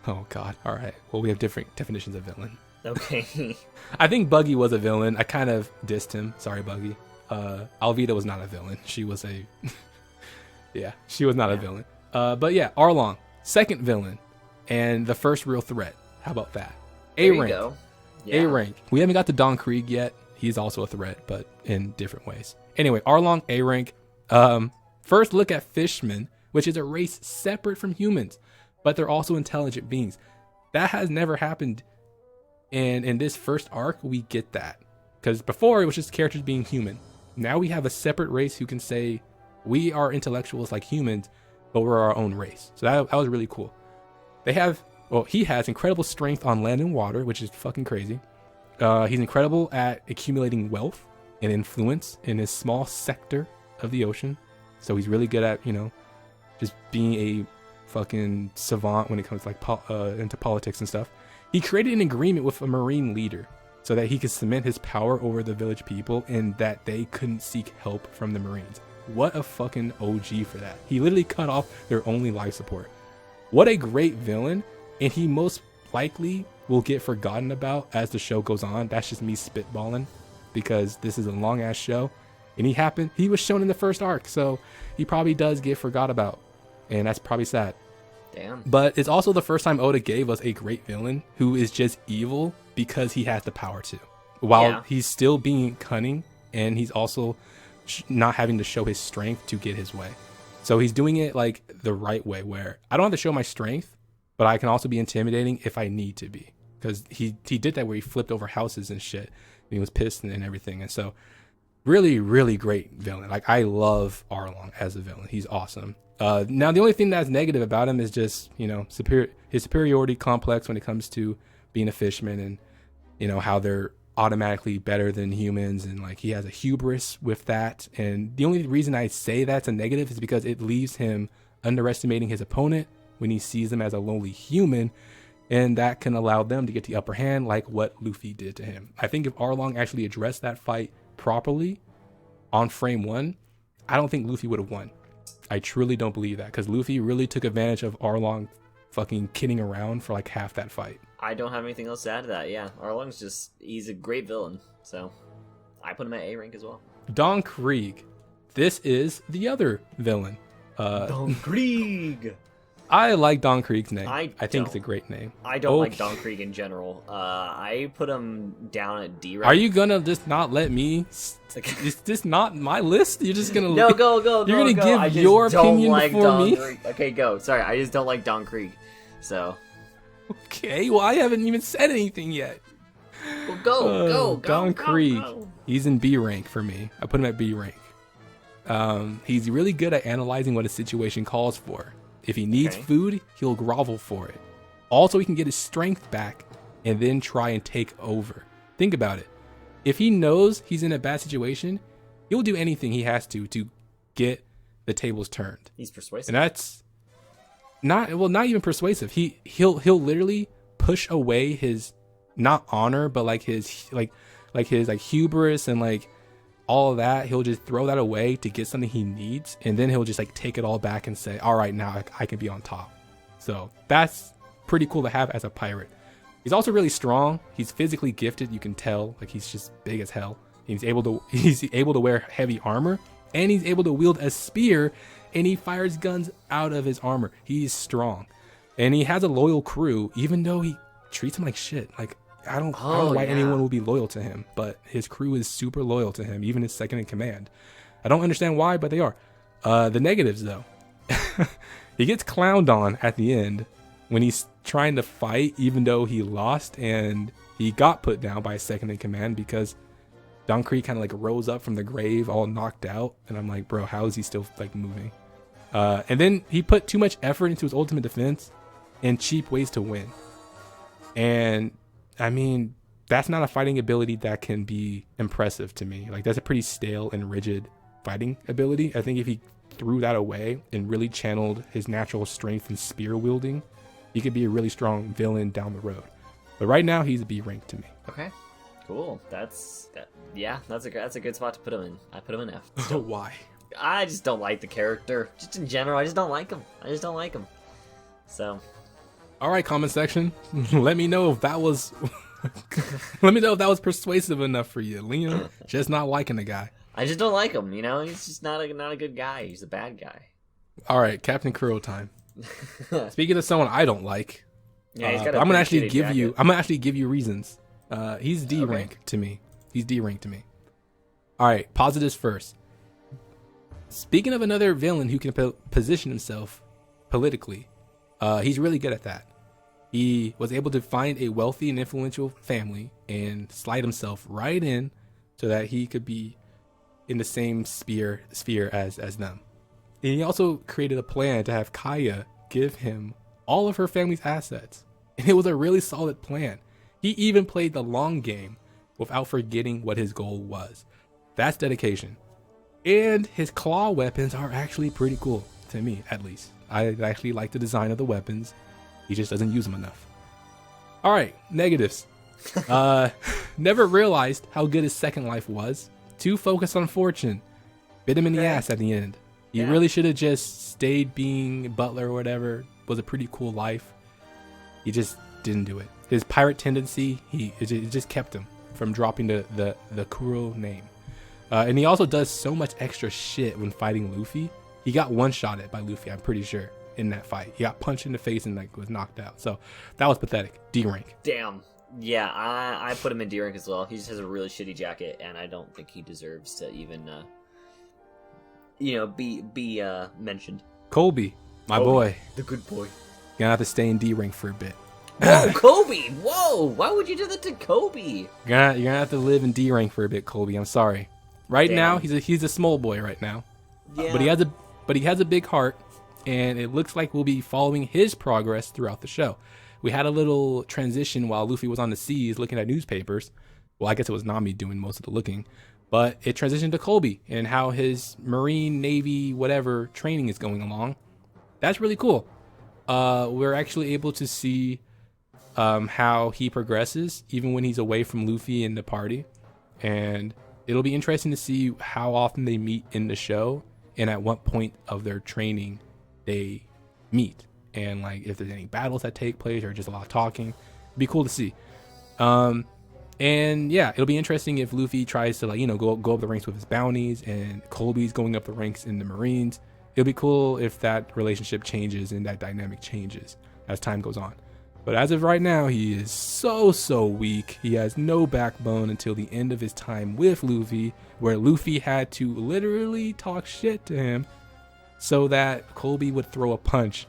Oh God! All right. Well, we have different definitions of villain. Okay. I think Buggy was a villain. I kind of dissed him. Sorry, Buggy. Alvida was not a villain. She was a. Yeah, she was not a villain. But yeah, Arlong, second villain, and the first real threat. How about that? A rank. Go. Yeah. A rank. We haven't got to Don Krieg yet. He's also a threat, but in different ways. Anyway, Arlong, A rank. First look at fishmen, which is a race separate from humans. but they're also intelligent beings. That has never happened. And in this first arc, we get that. Because before, it was just characters being human. Now we have a separate race who can say, we are intellectuals like humans, but we're our own race. So that was really cool. He has incredible strength on land and water, which is fucking crazy. He's incredible at accumulating wealth and influence in his small sector of the ocean. So he's really good at, just being a fucking savant when it comes to into politics and stuff. He created an agreement with a marine leader so that he could cement his power over the village people and that they couldn't seek help from the Marines. What a fucking OG for that. He literally cut off their only life support. What a great villain. And he most likely will get forgotten about as the show goes on. That's just me spitballing because this is a long ass show. And he was shown in the first arc. So he probably does get forgot about. And that's probably sad. Damn. But it's also the first time Oda gave us a great villain who is just evil because he has the power to. While he's still being cunning and he's also not having to show his strength to get his way. So he's doing it like the right way where I don't have to show my strength, but I can also be intimidating if I need to be. Because he did that where he flipped over houses and shit. And he was pissed and everything. And so really, really great villain. Like I love Arlong as a villain. He's awesome. Now the only thing that's negative about him is just, his superiority complex when it comes to being a fisherman and, how they're automatically better than humans. And like he has a hubris with that. And the only reason I say that's a negative is because it leaves him underestimating his opponent when he sees them as a lowly human. And that can allow them to get the upper hand like what Luffy did to him. I think if Arlong actually addressed that fight properly on frame 1, I don't think Luffy would have won. I truly don't believe that because Luffy really took advantage of Arlong fucking kidding around for like half that fight. I don't have anything else to add to that. Yeah, Arlong's he's a great villain. So I put him at A rank as well. Don Krieg. This is the other villain. Don Krieg. I like Don Krieg's name. I think it's a great name. I don't like Don Krieg in general. I put him down at D rank. Are you gonna just not let me? Is this not my list? You're just gonna go. You're gonna give your opinion before me. Okay, go. Sorry, I just don't like Don Krieg. So. Okay, well I haven't even said anything yet. Well, go. Don Krieg. He's in B rank for me. I put him at B rank. He's really good at analyzing what a situation calls for. If he needs food, he'll grovel for it. Also, he can get his strength back and then try and take over. Think about it. If he knows he's in a bad situation, he'll do anything he has to get the tables turned. He's persuasive. And that's not even persuasive. He'll literally push away his not honor, but like his hubris and like all of that. He'll just throw that away to get something he needs, and then he'll just like take it all back and say, all right, now I can be on top. So that's pretty cool to have as a pirate. He's also really strong. He's physically gifted. You can tell, like he's just big as hell. He's able to wear heavy armor, and he's able to wield a spear, and he fires guns out of his armor. He's strong, and he has a loyal crew, even though he treats them like shit. Like I don't know why anyone will be loyal to him, but his crew is super loyal to him, even his second in command. I don't understand why, but they are. The negatives, though. He gets clowned on at the end when he's trying to fight, even though he lost, and he got put down by his second in command because Don Krieg kind of like rose up from the grave all knocked out, and I'm like, bro, how is he still like moving? And then he put too much effort into his ultimate defense and cheap ways to win. And I mean, that's not a fighting ability that can be impressive to me. Like, that's a pretty stale and rigid fighting ability. I think if he threw that away and really channeled his natural strength and spear wielding, he could be a really strong villain down the road. But right now, he's a B rank to me. Okay, cool. That's a good spot to put him in. I put him in F. Why? I just don't like the character. Just in general, I just don't like him. So. All right, comment section. Let me know if that was persuasive enough for you. Liam just not liking the guy. I just don't like him. He's just not a good guy. He's a bad guy. All right, Captain Kuro time. Speaking of someone I don't like, yeah, he's got I'm gonna actually give you reasons. He's D rank to me. All right, positives first. Speaking of another villain who can position himself politically, He's really good at that. He was able to find a wealthy and influential family and slide himself right in so that he could be in the same sphere as them. And he also created a plan to have Kaya give him all of her family's assets. And it was a really solid plan. He even played the long game without forgetting what his goal was. That's dedication. And his claw weapons are actually pretty cool, to me at least. I actually like the design of the weapons. He just doesn't use them enough. All right, negatives. Never realized how good his second life was. Too focused on fortune. Bit him in the ass at the end. He really should have just stayed being Butler or whatever. Was a pretty cool life. He just didn't do it. His pirate tendency, it just kept him from dropping the Kuro name. And he also does so much extra shit when fighting Luffy. He got one-shotted by Luffy, I'm pretty sure, in that fight. He got punched in the face and was knocked out. So that was pathetic. D rank. Damn. Yeah, I put him in D rank as well. He just has a really shitty jacket, and I don't think he deserves to even, be mentioned. Koby, my boy. The good boy. Gonna have to stay in D rank for a bit. Whoa, Koby! Whoa! Why would you do that to Koby? You're gonna have to live in D rank for a bit, Koby. I'm sorry. Right now, he's a small boy right now. Yeah. But he has a big heart, and it looks like we'll be following his progress throughout the show. We had a little transition while Luffy was on the seas looking at newspapers. Well, I guess it was Nami doing most of the looking. But it transitioned to Koby and how his Marine, Navy, whatever training is going along. That's really cool. We're actually able to see how he progresses, even when he's away from Luffy and the party. And it'll be interesting to see how often they meet in the show and at what point of their training they meet. And like if there's any battles that take place or just a lot of talking. It'd be cool to see. And yeah, it'll be interesting if Luffy tries to go up the ranks with his bounties and Kobe's going up the ranks in the Marines. It'll be cool if that relationship changes and that dynamic changes as time goes on. But as of right now, he is so weak. He has no backbone until the end of his time with Luffy, where Luffy had to literally talk shit to him so that Koby would throw a punch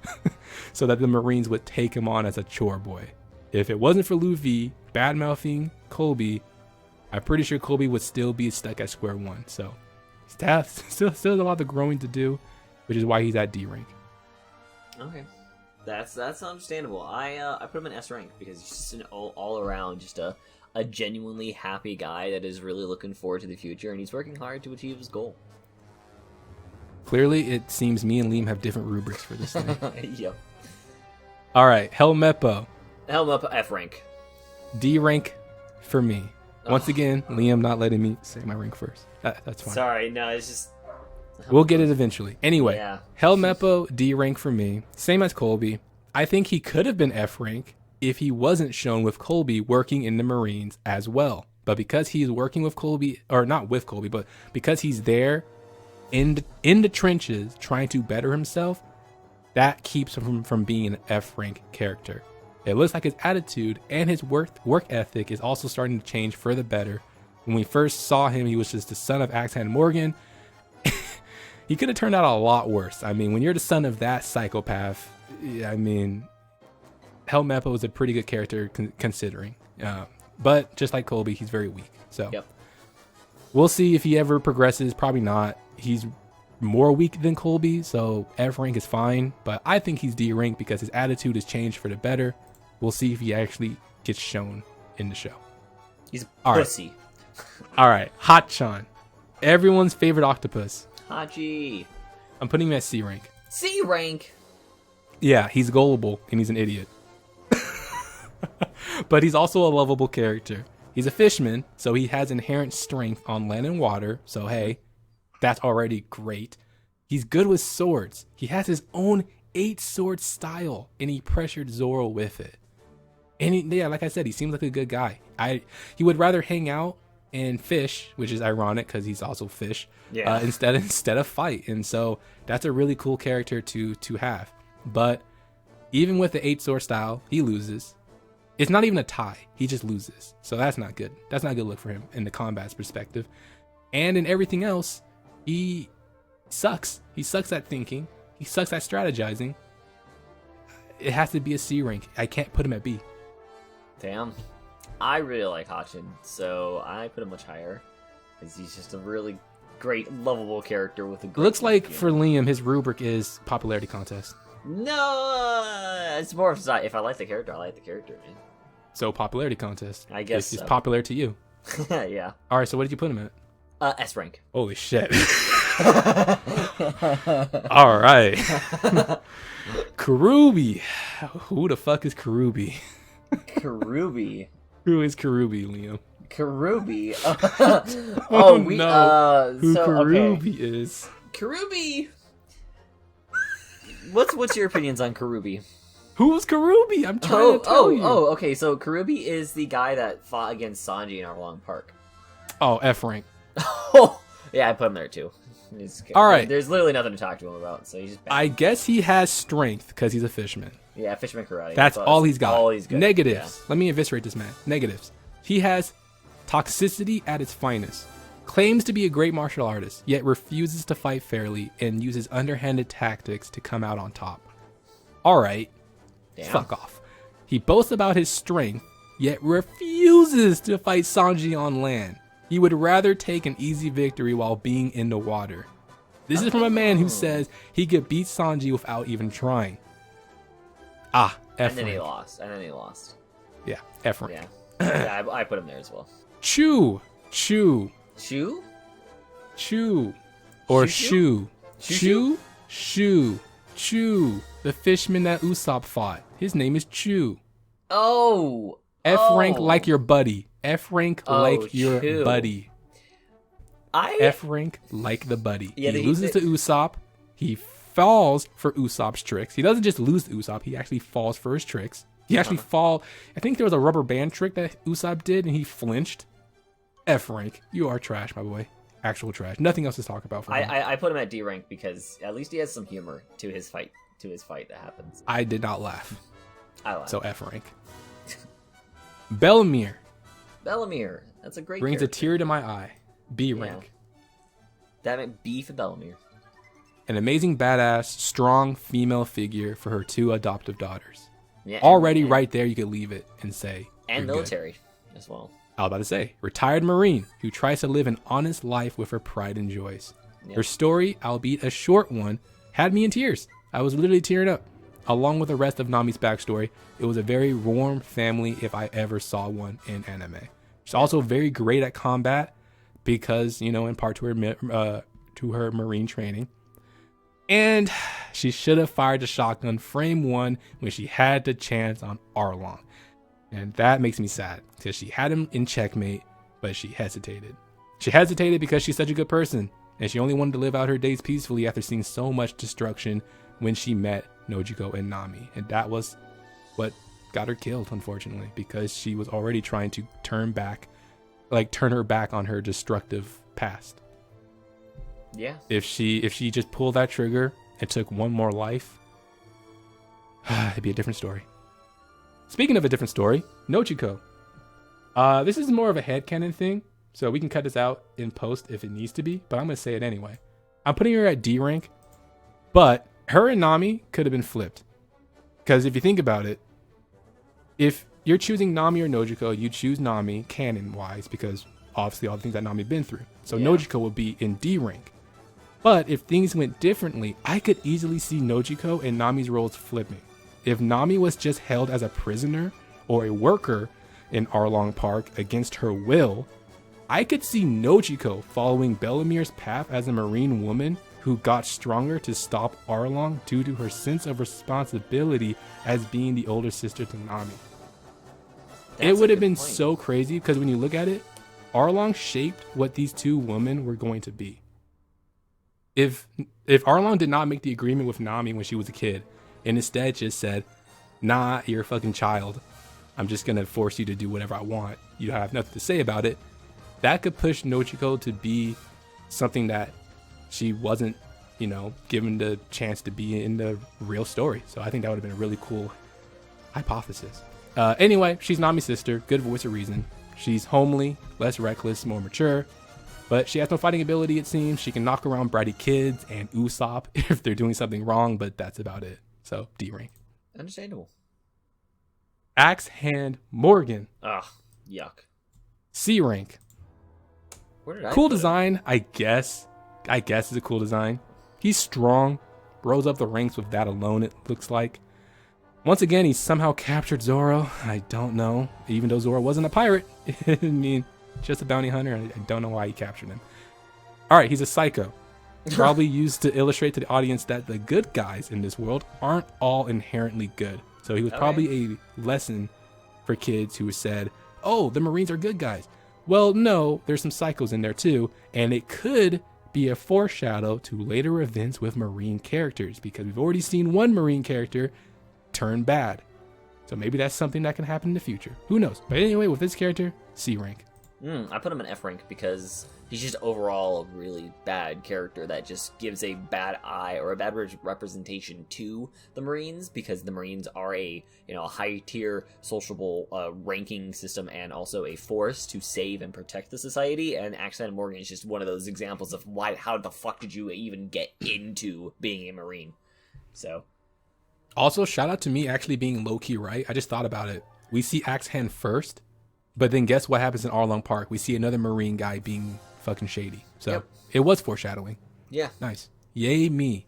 so that the Marines would take him on as a chore boy. If it wasn't for Luffy bad-mouthing Koby, I'm pretty sure Koby would still be stuck at square one. So still has a lot of growing to do, which is why he's at D rank. Okay. That's understandable. I put him in S rank because he's just an all around just a genuinely happy guy that is really looking forward to the future, and he's working hard to achieve his goal. Clearly, it seems me and Liam have different rubrics for this thing. Yep. All right, Helmeppo. Helmeppo F rank. D rank for me. Once again, Liam not letting me say my rank first. That's fine. Sorry, no, it's just... We'll get it eventually. Anyway, yeah. Helmeppo, D rank for me. Same as Koby. I think he could have been F rank if he wasn't shown with Koby working in the Marines as well. But because he's working with Koby, or not with Koby, but because he's there in the trenches trying to better himself, that keeps him from being an F rank character. It looks like his attitude and his work ethic is also starting to change for the better. When we first saw him, he was just the son of Axe Hand Morgan. He could have turned out a lot worse. I mean, when you're the son of that psychopath, I mean, Helmeppo is a pretty good character considering. But just like Koby, he's very weak. So We'll see if he ever progresses. Probably not. He's more weak than Koby, so F rank is fine. But I think he's D rank because his attitude has changed for the better. We'll see if he actually gets shown in the show. He's a pussy. All right, Hachan, everyone's favorite octopus. Hacchi. I'm putting him at C rank. C rank? Yeah, he's gullible and he's an idiot. But he's also a lovable character. He's a fisherman, so he has inherent strength on land and water. So hey, that's already great. He's good with swords. He has his own 8-sword style, and he pressured Zoro with it. And yeah, like I said, he seems like a good guy. He would rather hang out and fish, which is ironic because he's also fish, instead of fight. And so that's a really cool character to have. But even with the 8-sword style, he loses. It's not even a tie. He just loses. So that's not good. That's not a good look for him in the combat's perspective. And in everything else, he sucks. He sucks at thinking. He sucks at strategizing. it has to be a C rank. I can't put him at B. Damn. I really like Hachin, so I put him much higher. Because he's just a really great, lovable character with a great... Looks like for Liam, his rubric is popularity contest. No! It's more of if I like the character, I like the character, man. So popularity contest. I guess It's so. popular to you. Yeah. All right, so what did you put him at? S rank. Holy shit. All right. Kuroobi. Who the fuck is Kuroobi? Kuroobi. Who is Kuroobi, Liam? Kuroobi. Oh, we no. Who so, Kuroobi okay. is. Kuroobi. What's your opinions on Kuroobi? Who's Kuroobi? I'm trying to tell you. Okay. So Kuroobi is the guy that fought against Sanji in Arlong Park. Oh, F rank. Yeah, I put him there too. All right. There's literally nothing to talk to him about, so he's just bad. I guess he has strength because he's a fisherman. Yeah, fisherman karate. That's all he's got. All he's good. Negatives. Yeah. Let me eviscerate this man. Negatives. He has toxicity at its finest. Claims to be a great martial artist, yet refuses to fight fairly and uses underhanded tactics to come out on top. All right. Damn. Fuck off. He boasts about his strength, yet refuses to fight Sanji on land. He would rather take an easy victory while being in the water. This is from a man who says he could beat Sanji without even trying. F And then rank. he lost. Yeah, F rank. Yeah, I put him there as well. Choo. Shoo? Or Shoo? Choo. The fishman that Usopp fought. His name is Choo. Oh. F rank like your buddy. F rank like your Choo. buddy. F rank like the buddy. Yeah, he loses to Usopp. He falls for Usopp's tricks. He doesn't just lose to Usopp. He actually falls for his tricks. He actually I think there was a rubber band trick that Usopp did, and he flinched. F rank. You are trash, my boy. Actual trash. Nothing else to talk about for him. I put him at D rank because at least he has some humor to his fight that happens. I did not laugh. I laughed. So F rank. Bellemere. That's a great Brings character. a tear to my eye. B rank. That meant B for Bellemere. An amazing badass, strong female figure for her 2 adoptive daughters. Yeah, Already right there you could leave it and say. And you're military as well. I was about to say, retired Marine who tries to live an honest life with her pride and joys. Yeah. Her story, albeit a short one, had me in tears. I was literally tearing up. Along with the rest of Nami's backstory, it was a very warm family if I ever saw one in anime. She's also very great at combat because, in part to her Marine training. And she should have fired the shotgun frame 1 when she had the chance on Arlong. And that makes me sad because she had him in checkmate, but she hesitated. She hesitated because she's such a good person, and she only wanted to live out her days peacefully after seeing so much destruction when she met Nojiko and Nami. And that was what got her killed, unfortunately, because she was already trying to turn her back on her destructive past. Yeah. If she just pulled that trigger and took one more life, it'd be a different story. Speaking of a different story, Nojiko. This is more of a headcanon thing, so we can cut this out in post if it needs to be, but I'm going to say it anyway. I'm putting her at D rank, but her and Nami could have been flipped. Because if you think about it, if you're choosing Nami or Nojiko, you choose Nami canon-wise, because obviously all the things that Nami's been through. So yeah. Nojiko will be in D rank. But if things went differently, I could easily see Nojiko and Nami's roles flipping. If Nami was just held as a prisoner or a worker in Arlong Park against her will, I could see Nojiko following Bellemere's path as a Marine woman who got stronger to stop Arlong due to her sense of responsibility as being the older sister to Nami. It would have been so crazy because when you look at it, Arlong shaped what these two women were going to be. If Arlong did not make the agreement with Nami when she was a kid, and instead just said, nah, you're a fucking child. I'm just going to force you to do whatever I want. You have nothing to say about it. That could push Nojiko to be something that she wasn't, given the chance to be in the real story. So I think that would have been a really cool hypothesis. Anyway, she's Nami's sister. Good voice of reason. She's homely, less reckless, more mature. But she has no fighting ability, it seems. She can knock around bratty kids and Usopp if they're doing something wrong, but that's about it. So, D rank. Understandable. Axe Hand Morgan. Ugh, yuck. C rank. Where did I Cool put him? design, I guess. I guess it's a cool design. He's strong. Rose up the ranks with that alone, it looks like. Once again, he somehow captured Zoro. I don't know. Even though Zoro wasn't a pirate. I mean, just a bounty hunter. I don't know why he captured him. All right, he's a psycho. Probably used to illustrate to the audience that the good guys in this world aren't all inherently good. So he was probably a lesson for kids who said, oh, the Marines are good guys. Well, no, there's some psychos in there too. And it could be a foreshadow to later events with Marine characters, because we've already seen one Marine character turn bad. So maybe that's something that can happen in the future. Who knows? But anyway, with this character, C rank. I put him in F rank because he's just overall a really bad character that just gives a bad eye or a bad representation to the Marines, because the Marines are a high tier sociable ranking system and also a force to save and protect the society. And Accent Morgan is just one of those examples of how the fuck did you even get into being a Marine? So. Also, shout out to me actually being low-key right. I just thought about it. We see Axe Hand first, but then guess what happens in Arlong Park? We see another Marine guy being fucking shady. So It was foreshadowing. Yeah. Nice. Yay me.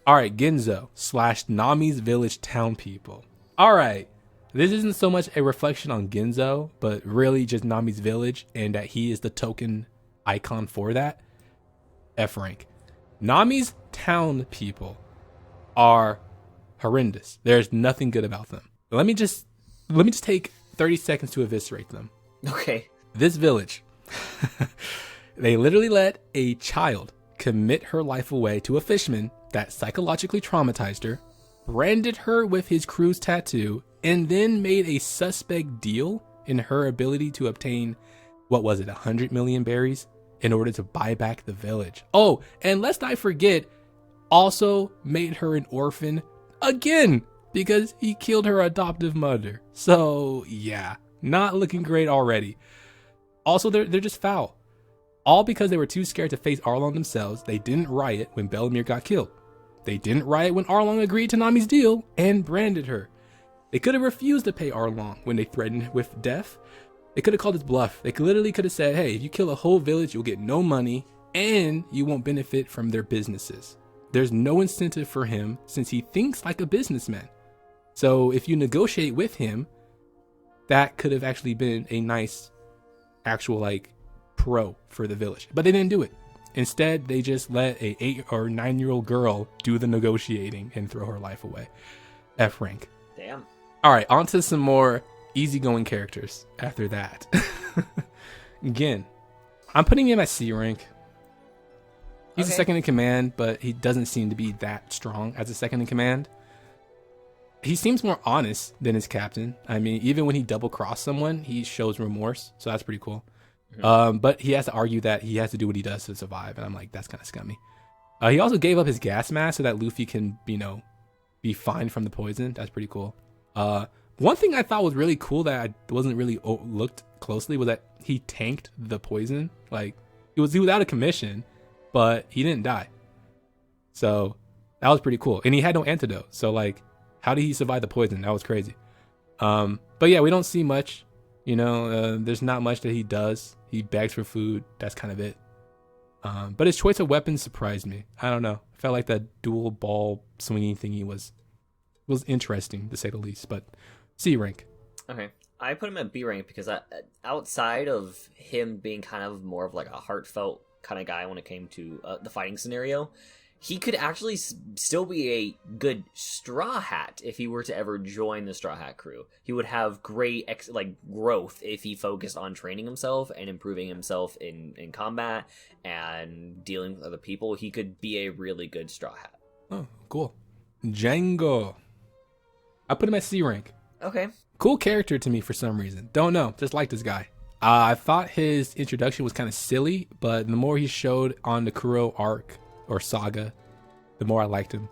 All right, Ginzo / Nami's village town people. All right. This isn't so much a reflection on Ginzo, but really just Nami's village and that he is the token icon for that. F rank. Nami's town people are horrendous. There's nothing good about them. Let me just take 30 seconds to eviscerate them. Okay. This village, they literally let a child commit her life away to a fisherman that psychologically traumatized her, branded her with his crew's tattoo, and then made a suspect deal in her ability to obtain, 100 million berries in order to buy back the village. Oh, and lest I forget, also made her an orphan again, because he killed her adoptive mother. So yeah, not looking great already. Also, they're just foul. All because they were too scared to face Arlong themselves. They didn't riot when Bellemere got killed. They didn't riot when Arlong agreed to Nami's deal and branded her. They could have refused to pay Arlong when they threatened with death. They could have called his bluff. They literally could have said, hey, if you kill a whole village, you'll get no money and you won't benefit from their businesses. There's no incentive for him since he thinks like a businessman. So if you negotiate with him, that could have actually been a nice actual pro for the village. But they didn't do it. Instead, they just let a 8 or 9-year-old girl do the negotiating and throw her life away. F rank. Damn. All right, on to some more easygoing characters after that. Again, I'm putting him at C rank. He's a second in command, but he doesn't seem to be that strong as a second in command. He seems more honest than his captain. I mean, even when he double-crossed someone, he shows remorse, so that's pretty cool. Mm-hmm. But he has to argue that he has to do what he does to survive, and I'm like, that's kind of scummy. He also gave up his gas mask so that Luffy can, be fine from the poison. That's pretty cool. One thing I thought was really cool that I wasn't really looked closely was that he tanked the poison. He was out of commission, but he didn't die. So that was pretty cool. And he had no antidote. So how did he survive the poison? That was crazy. But yeah, we don't see much. There's not much that he does. He begs for food. That's kind of it. But his choice of weapons surprised me. I don't know. I felt like that dual ball swinging thingy was interesting to say the least. But C rank. Okay. I put him at B rank because outside of him being kind of more of a heartfelt kind of guy when it came to the fighting scenario, he could actually still be a good Straw Hat if he were to ever join the Straw Hat crew. He would have great growth if he focused on training himself and improving himself in combat and dealing with other people. He could be a really good Straw Hat. Oh, cool. Django. I put him at C rank. Okay. Cool character to me for some reason. Don't know. Just like this guy. I thought his introduction was kind of silly, but the more he showed on the Kuro arc or saga, the more I liked him.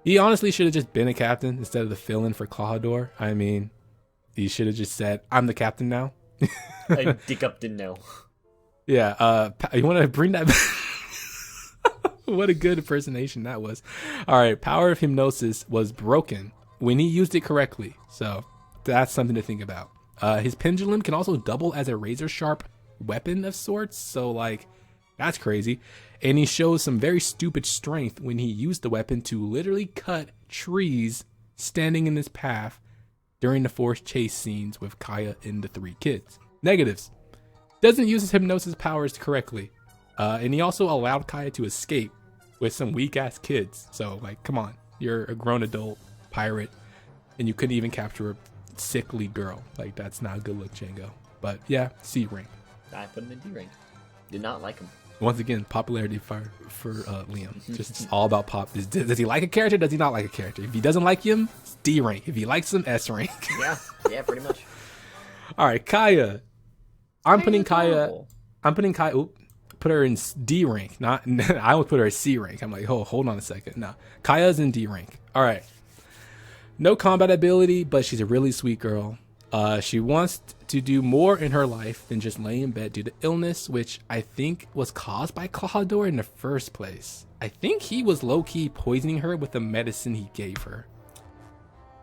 He honestly should have just been a captain instead of the fill-in for Klahadore. I mean, he should have just said, I'm the captain now. I dig up the no. Yeah, you want to bring that back? What a good impersonation that was. All right, power of hypnosis was broken when he used it correctly. So that's something to think about. His pendulum can also double as a razor sharp weapon of sorts. So like, that's crazy. And he shows some very stupid strength when he used the weapon to literally cut trees standing in his path during the forced chase scenes with Kaya and the 3 kids. Negatives. Doesn't use his hypnosis powers correctly. And he also allowed Kaya to escape with some weak ass kids. So like, come on, you're a grown adult pirate and you couldn't even capture a sickly girl. Like, that's not a good look, Django. But yeah, C rank. I put him in D rank. Did not like him. Once again, popularity for Liam. Just all about pop. Does he like a character? Does he not like a character? If he doesn't like him, it's D rank. If he likes him, S rank. Yeah, pretty much. All right, Kaya. I'm putting Kaya. Oop, put her in D rank. Not. I would put her in C rank. I'm like, oh, hold on a second. No, Kaya's in D rank. All right. No combat ability, but she's a really sweet girl. She wants to do more in her life than just lay in bed due to illness, which I think was caused by Klahadore in the first place. I think he was low-key poisoning her with the medicine he gave her.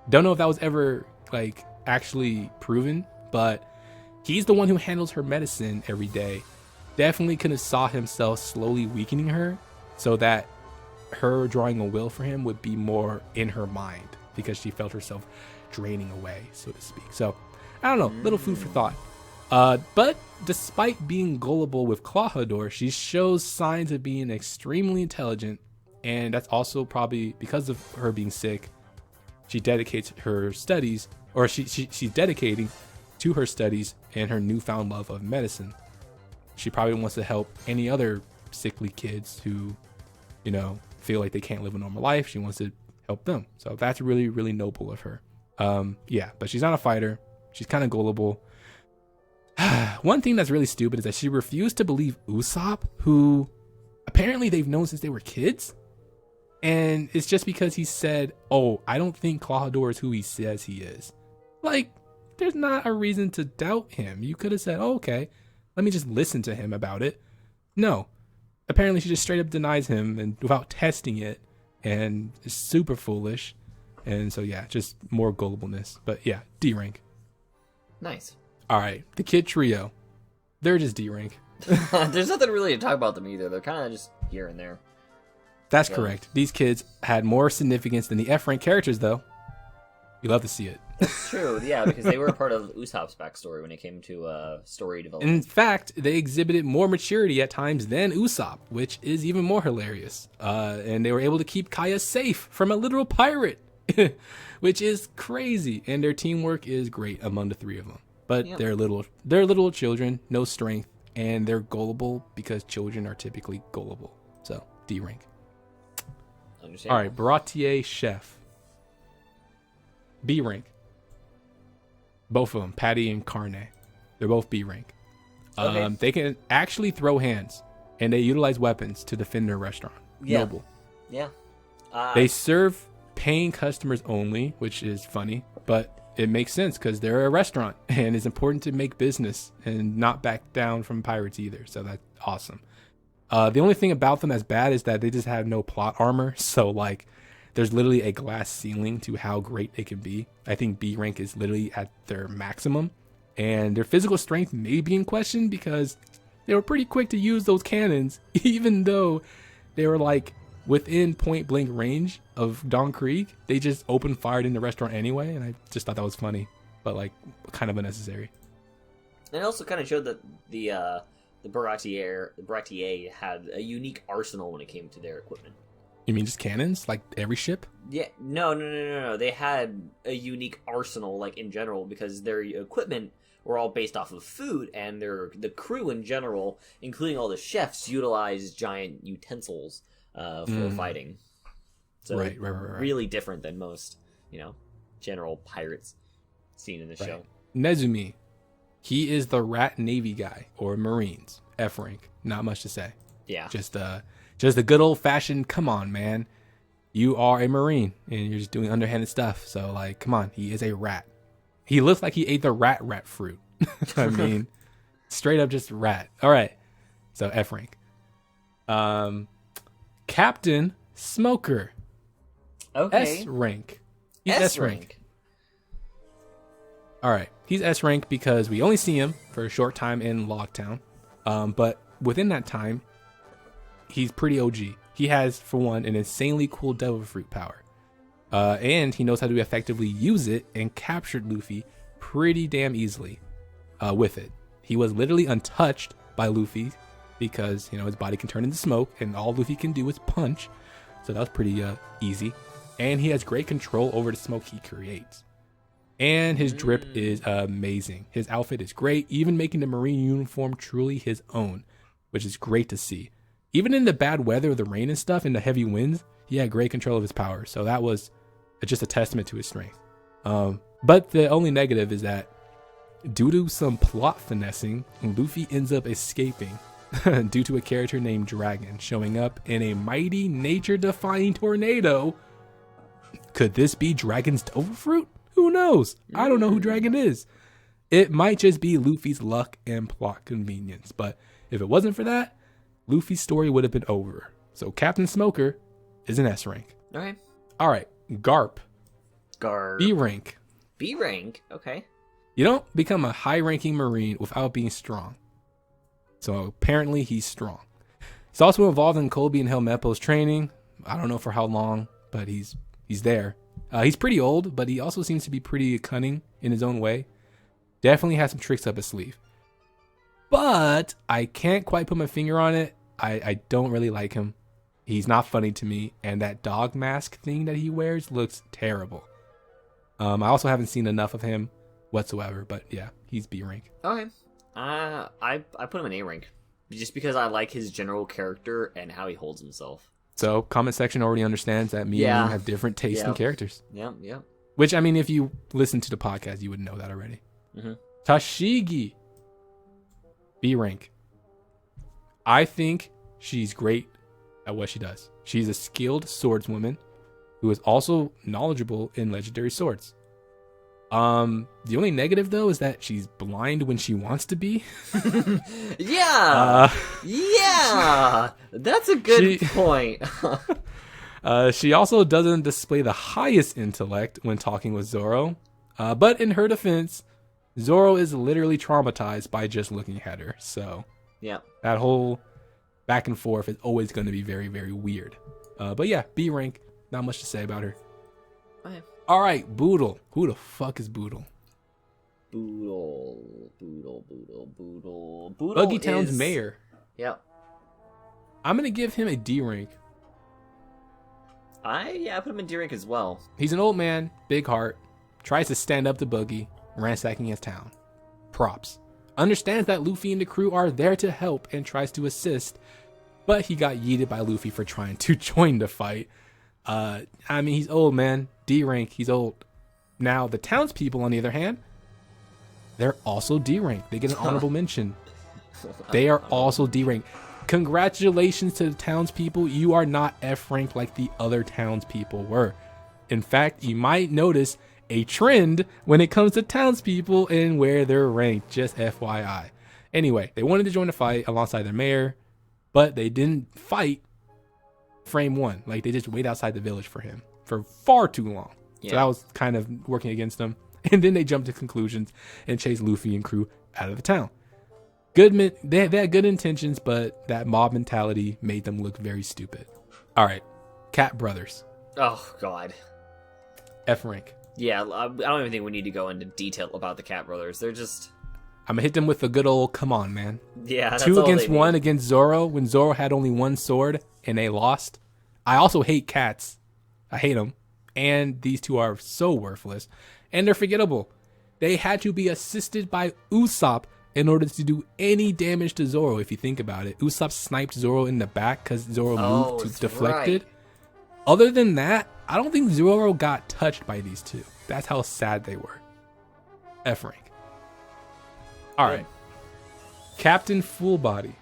Don't know if that was ever like actually proven, but he's the one who handles her medicine every day. Definitely could have saw himself slowly weakening her so that her drawing a will for him would be more in her mind because she felt herself draining away, so to speak. So I don't know, little food for thought. But despite being gullible with Klahadore, she shows signs of being extremely intelligent, and that's also probably because of her being sick. She dedicates her studies, or she's dedicating to her studies and her newfound love of medicine. She probably wants to help any other sickly kids who, you know, feel like they can't live a normal life. She wants to help them. So that's really, really noble of her. Yeah, but she's not a fighter. She's kind of gullible. One thing that's really stupid is that she refused to believe Usopp, who apparently they've known since they were kids. And it's just because he said, oh, I don't think Klahadore is who he says he is. Like, there's not a reason to doubt him. You could have said, oh, okay, let me just listen to him about it. No. Apparently she just straight up denies him and without testing it, and is super foolish. And so, yeah, just more gullibleness. But yeah, D rank. Nice. All right, the kid trio. They're just D rank. There's nothing really to talk about them either. They're kind of just here and there. That's correct. These kids had more significance than the F rank characters, though. You love to see it. That's true, yeah, because they were a part of Usopp's backstory when it came to story development. In fact, they exhibited more maturity at times than Usopp, which is even more hilarious. And they were able to keep Kaya safe from a literal pirate, which is crazy. And their teamwork is great among the 3 of them. But yep. they're little children, no strength, and they're gullible because children are typically gullible. So, D rank. All right, Baratie Chef. B rank. Both of them, Patty and Carne. They're both B rank. Okay. They can actually throw hands, and they utilize weapons to defend their restaurant. Yeah. Noble. Yeah. They serve paying customers only, which is funny, but it makes sense because they're a restaurant, and it's important to make business and not back down from pirates either. So that's awesome. The only thing about them that's bad is that they just have no plot armor. So like, there's literally a glass ceiling to how great they can be. I think B rank is literally at their maximum, and their physical strength may be in question because they were pretty quick to use those cannons, even though they were like within point blank range of Don Krieg. They just open fired in the restaurant anyway, and I just thought that was funny, but like kind of unnecessary. And it also kind of showed that the Baratie had a unique arsenal when it came to their equipment. You mean just cannons, like every ship? Yeah, no. They had a unique arsenal, like in general, because their equipment were all based off of food, and the crew in general, including all the chefs, utilized giant utensils for fighting. So right. Really different than most, general pirates seen in the show. Nezumi, he is the rat navy guy, or Marines, F rank. Not much to say. Yeah. Just a good old fashioned, come on, man. You are a Marine and you're just doing underhanded stuff. So like, come on, he is a rat. He looks like he ate the rat fruit. I mean, straight up just rat. All right. So F rank. Captain Smoker. Okay. S rank. He's S rank. All right, he's S rank because we only see him for a short time in Logtown, but within that time, he's pretty OG. He has, for one, an insanely cool Devil Fruit power, and he knows how to effectively use it and captured Luffy pretty damn easily with it. He was literally untouched by Luffy because, you know, his body can turn into smoke and all Luffy can do is punch, so that was pretty easy. And he has great control over the smoke he creates. And his drip is amazing. His outfit is great, even making the marine uniform truly his own, which is great to see. Even in the bad weather, the rain and stuff, and the heavy winds, he had great control of his power. So that was just a testament to his strength. But the only negative is that due to some plot finessing, Luffy ends up escaping due to a character named Dragon showing up in a mighty nature-defying tornado. Could this be Dragon's Devil Fruit? Who knows? I don't know who Dragon is. It might just be Luffy's luck and plot convenience. But if it wasn't for that, Luffy's story would have been over. So Captain Smoker is an S rank. Okay. All right. Garp. B rank. B rank? Okay. You don't become a high-ranking Marine without being strong. So apparently he's strong. He's also involved in Koby and Helmeppo's training. I don't know for how long, but he's there. He's pretty old, but he also seems to be pretty cunning in his own way. Definitely has some tricks up his sleeve. But I can't quite put my finger on it. I don't really like him. He's not funny to me. And that dog mask thing that he wears looks terrible. I also haven't seen enough of him whatsoever. But yeah, he's B rank. Okay. I put him in A rank. Just because I like his general character and how he holds himself. So, comment section already understands that me and you have different tastes in characters. Yeah. Which, I mean, if you listen to the podcast, you would know that already. Mm-hmm. Tashigi. B rank. I think she's great at what she does. She's a skilled swordswoman who is also knowledgeable in legendary swords. The only negative, though, is that she's blind when she wants to be. Yeah, that's a good point. She also doesn't display the highest intellect when talking with Zoro. But in her defense, Zoro is literally traumatized by just looking at her. So yeah, that whole back and forth is always going to be very, very weird. But yeah, B rank. Not much to say about her. Okay. All right, Boodle. Who the fuck is Boodle? Boodle. Buggy Town's mayor. Yep. I'm gonna give him a D rank. I put him in D rank as well. He's an old man, big heart, tries to stand up to Buggy, ransacking his town. Props. Understands that Luffy and the crew are there to help and tries to assist, but he got yeeted by Luffy for trying to join the fight. I mean, he's old, man. D rank, he's old. Now, the townspeople, on the other hand, they're also D rank. They get an honorable mention. They are also D rank. Congratulations to the townspeople. You are not F rank like the other townspeople were. In fact, you might notice a trend when it comes to townspeople and where they're ranked. Just FYI. Anyway, they wanted to join the fight alongside their mayor, but they didn't fight frame one. Like, they just wait outside the village for him for far too long. Yeah. So that was kind of working against them. And then they jumped to conclusions and chased Luffy and crew out of the town. They had good intentions, but that mob mentality made them look very stupid. All right, Cat Brothers. Oh, God. F rank. Yeah, I don't even think we need to go into detail about the Cat Brothers. They're just... I'm going to hit them with a good old, come on, man. Yeah, that's 2 all against they 1 need. against Zoro when Zoro had only 1 sword and they lost. I also hate cats. I hate them. And these two are so worthless. And they're forgettable. They had to be assisted by Usopp in order to do any damage to Zoro, if you think about it. Usopp sniped Zoro in the back because Zoro moved to deflected. Right. Other than that, I don't think Zoro got touched by these two. That's how sad they were. F rank. All right. Captain Full Body.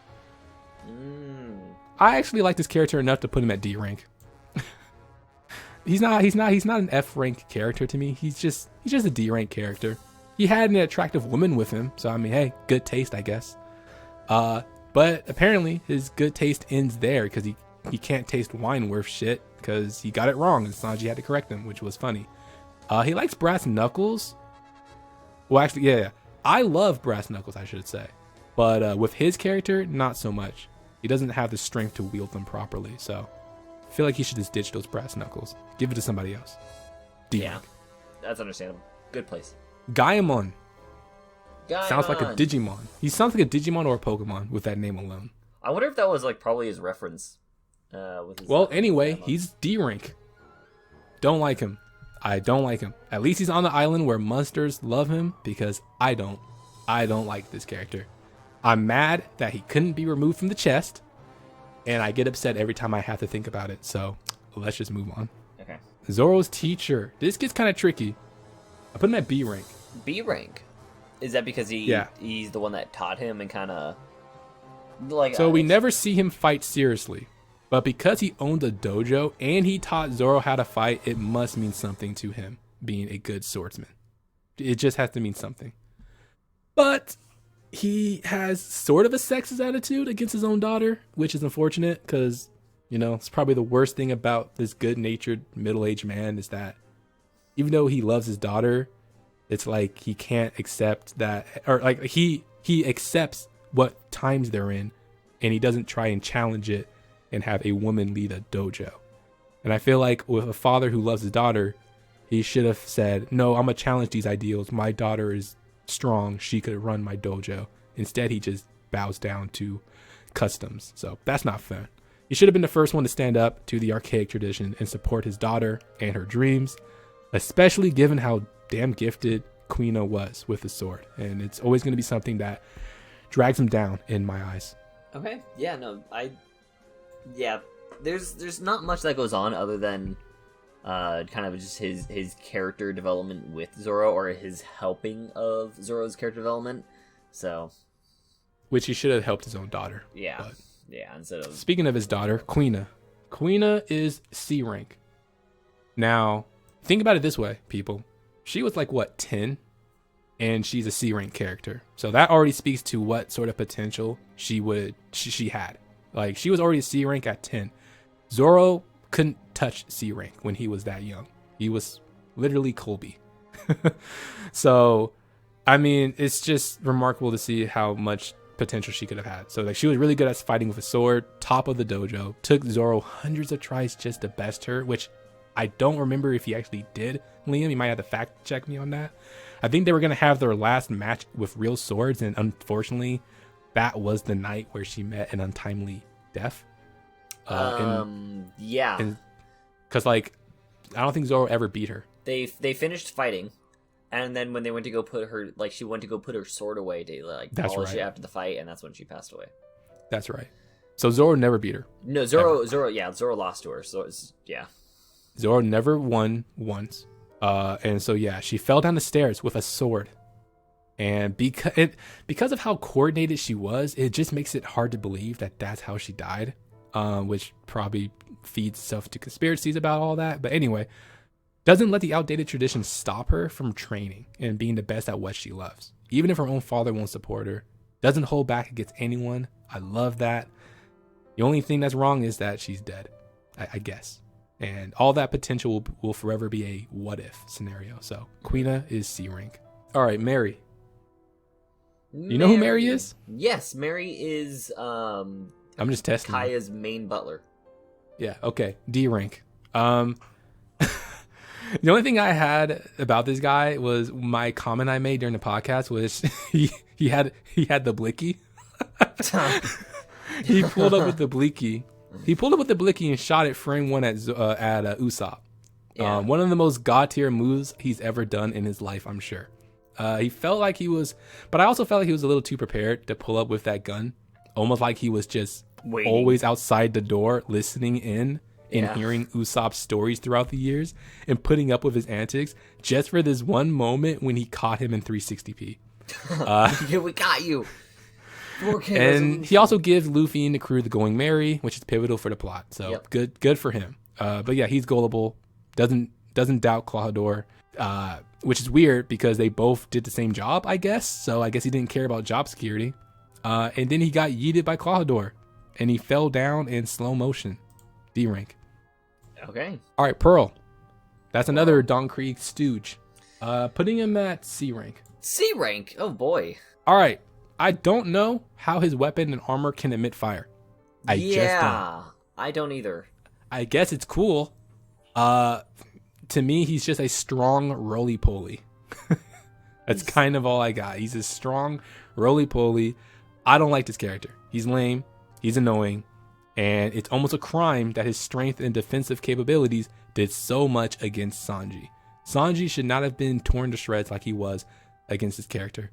I actually like this character enough to put him at D rank. He's not an F rank character to me. He's just a D rank character. He had an attractive woman with him, so I mean, hey, good taste, I guess. But apparently his good taste ends there because he can't taste wine worth shit because he got it wrong and Sanji had to correct him, which was funny. He likes brass knuckles. Well, actually, yeah. I love brass knuckles, I should say. But with his character, not so much. He doesn't have the strength to wield them properly. So I feel like he should just ditch those brass knuckles. Give it to somebody else. Yeah, that's understandable. Good place. Gaimon. Sounds like a Digimon. He sounds like a Digimon or a Pokemon with that name alone. I wonder if that was like probably his reference. Anyway, he's D rank. Don't like him. I don't like him. At least he's on the island where monsters love him, because I don't. I don't like this character. I'm mad that he couldn't be removed from the chest, and I get upset every time I have to think about it. So let's just move on. Okay. Zoro's teacher. This gets kind of tricky. I put him at B rank. B rank? Is that because he's the one that taught him and kind of like? So we never see him fight seriously, but because he owned a dojo and he taught Zoro how to fight, it must mean something to him being a good swordsman. It just has to mean something. But he has sort of a sexist attitude against his own daughter, which is unfortunate because, you know, it's probably the worst thing about this good-natured middle-aged man is that even though he loves his daughter, it's like he can't accept that, or like he accepts what times they're in, and he doesn't try and challenge it and have a woman lead a dojo. And I feel like with a father who loves his daughter, he should have said, no, I'm gonna challenge these ideals. My daughter is strong. She could run my dojo. Instead, he just bows down to customs. So that's not fair. He should have been the first one to stand up to the archaic tradition and support his daughter and her dreams, especially given how damn gifted Kuina was with the sword. And it's always going to be something that drags him down in my eyes. Okay. Yeah, no, there's not much that goes on other than kind of just his character development with Zoro, or his helping of Zoro's character development. So, which he should have helped his own daughter. Yeah. But yeah, instead of... Speaking of his daughter, Kuina. Kuina is C rank. Now, think about it this way, people. She was like, what, 10? And she's a C rank character. So that already speaks to what sort of potential she had. Like, she was already a C rank at 10. Zoro couldn't touch C rank when he was that young. He was literally Koby. So, I mean, it's just remarkable to see how much potential she could have had. So, like, she was really good at fighting with a sword, top of the dojo, took Zoro hundreds of tries just to best her, which I don't remember if he actually did. Liam, you might have to fact check me on that. I think they were going to have their last match with real swords, and unfortunately, that was the night where she met an untimely death. Yeah. Because, like, I don't think Zoro ever beat her. They finished fighting, and then when they went to go put her, like, she went to go put her sword away to, like, polish it after the fight, and that's when she passed away. That's right. So Zoro never beat her. No, Zoro lost to her, so yeah. Zoro never won once. And so, yeah, she fell down the stairs with a sword. And because of how coordinated she was, it just makes it hard to believe that that's how she died, which probably feeds itself to conspiracies about all that. But anyway, doesn't let the outdated tradition stop her from training and being the best at what she loves. Even if her own father won't support her, doesn't hold back against anyone. I love that. The only thing that's wrong is that she's dead, I guess. And all that potential will forever be a what if scenario. So Kuina is C rank. All right, Mary. You know who Mary is? Yes, Mary is I'm just testing Kaya's main butler. Yeah, okay. D rank. The only thing I had about this guy was my comment I made during the podcast was he had the blicky. He pulled up with the blicky. He pulled up with the blicky and shot it frame one at Usopp. Yeah. One of the most god tier moves he's ever done in his life, I'm sure. He felt like he was, but I also felt like he was a little too prepared to pull up with that gun. Almost like he was just always outside the door, listening in and hearing Usopp's stories throughout the years and putting up with his antics just for this one moment when he caught him in 360p. Yeah, we got you. And he also gives Luffy and the crew the Going Merry, which is pivotal for the plot. So good for him. But yeah, he's gullible. Doesn't doubt Klahadore, which is weird because they both did the same job, I guess. So I guess he didn't care about job security. And then he got yeeted by Klahadore, and he fell down in slow motion. D rank. Okay. All right, Pearl. That's another Don Krieg stooge. Putting him at C rank. C rank? Oh boy. All right. I don't know how his weapon and armor can emit fire. I just don't. I don't either. I guess it's cool. To me, he's just a strong roly-poly. That's kind of all I got. He's a strong roly-poly. I don't like this character. He's lame. He's annoying. And it's almost a crime that his strength and defensive capabilities did so much against Sanji. Sanji should not have been torn to shreds like he was against this character.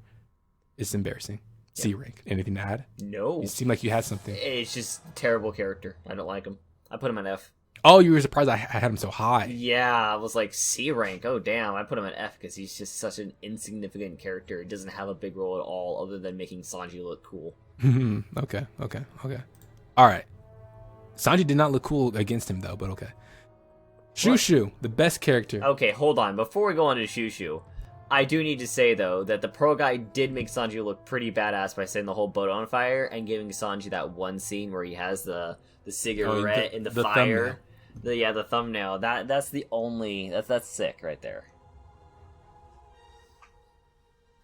It's embarrassing. Yeah. C rank. Anything to add? No. You seem like you had something. It's just terrible character. I don't like him. I put him at F. Oh, you were surprised I had him so high. Yeah, I was like, C rank. Oh, damn. I put him at F because he's just such an insignificant character. He doesn't have a big role at all other than making Sanji look cool. Okay. All right. Sanji did not look cool against him, though, but okay. Shoo Shoo, the best character. Okay, hold on. Before we go on to Shoo Shoo, I do need to say, though, that the pro guy did make Sanji look pretty badass by setting the whole boat on fire and giving Sanji that one scene where he has the cigarette in the fire. The thumbnail. That's the only... That's sick right there.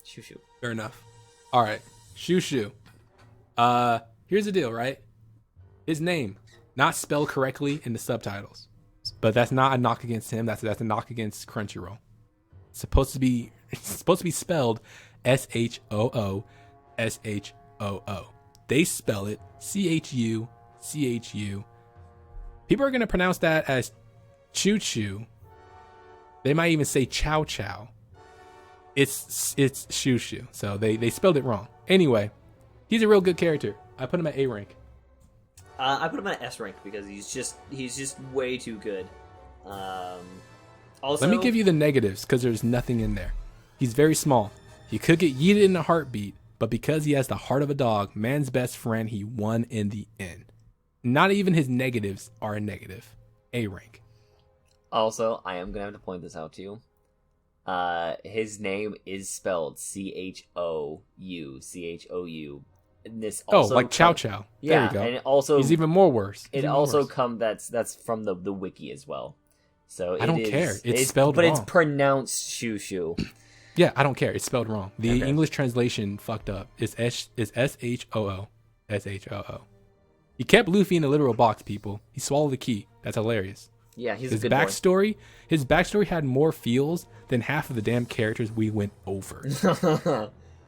Shoo Shoo. Fair enough. All right. Shoo Shoo. Here's the deal, right? His name, not spelled correctly in the subtitles. But that's not a knock against him. That's a knock against Crunchyroll. It's supposed to be spelled Shoo. They spell it Chu. People are gonna pronounce that as Choo Choo. They might even say Chow Chow. It's Shoo Shoo. So they spelled it wrong. Anyway, he's a real good character. I put him at A rank. I put him at S rank because he's just way too good. Also, let me give you the negatives because there's nothing in there. He's very small. He could get yeeted in a heartbeat, but because he has the heart of a dog, man's best friend, he won in the end. Not even his negatives are a negative. A rank. Also, I am gonna have to point this out to you. His name is spelled Chou. This also like Chow Chow. Yeah, there you go. And it also he's even more worse. That's from the wiki as well. So I don't care. It's spelled wrong. But it's pronounced Shoo Shoo. Yeah, I don't care. It's spelled wrong. The English translation fucked up. It's Shoo. He kept Luffy in a literal box, people. He swallowed the key. That's hilarious. Yeah, his backstory. Boy. His backstory had more feels than half of the damn characters we went over.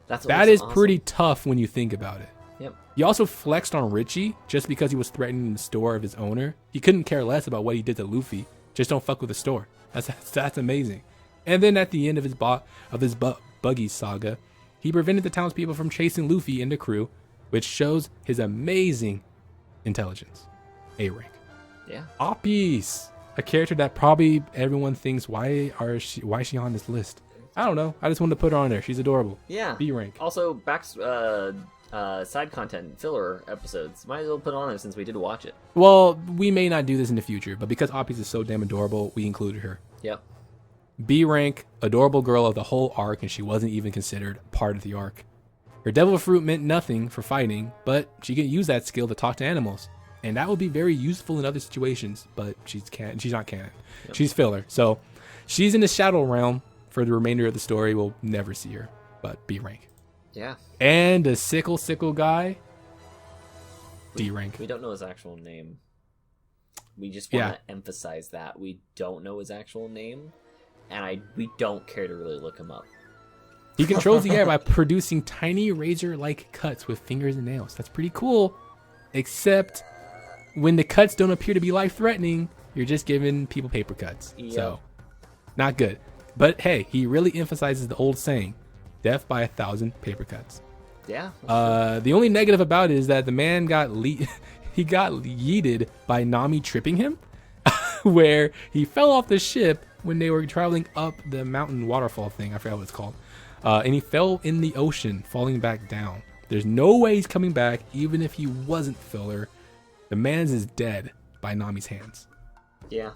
That is awesome. Pretty tough when you think about it. Yep. He also flexed on Richie just because he was threatening the store of his owner. He couldn't care less about what he did to Luffy. Just don't fuck with the store. That's amazing. And then at the end of his Buggy saga, he prevented the townspeople from chasing Luffy and the crew, which shows his amazing intelligence. A rank. Yeah. Apis, a character that probably everyone thinks why is she on this list? I don't know. I just wanted to put her on there. She's adorable. Yeah. B rank. Also, side content filler episodes. Might as well put on there since we did watch it. Well, we may not do this in the future, but because Apis is so damn adorable, we included her. Yep. B rank, adorable girl of the whole arc, and she wasn't even considered part of the arc. Her devil fruit meant nothing for fighting, but she could use that skill to talk to animals, and that would be very useful in other situations. But she's not canon. Yep. She's filler, so she's in the shadow realm. For the remainder of the story, we'll never see her, but B rank. Yeah. And the Sickle-Sickle Guy, D rank. We don't know his actual name. We just want to emphasize that. We don't know his actual name, and we don't care to really look him up. He controls the air by producing tiny razor-like cuts with fingers and nails. That's pretty cool, except when the cuts don't appear to be life-threatening, you're just giving people paper cuts. Yep. So, not good. But hey, he really emphasizes the old saying, death by 1,000 paper cuts. Yeah. The only negative about it is that the man got yeeted by Nami tripping him, where he fell off the ship when they were traveling up the mountain waterfall thing. I forgot what it's called. And he fell in the ocean, falling back down. There's no way he's coming back, even if he wasn't filler. The man's is dead by Nami's hands. Yeah.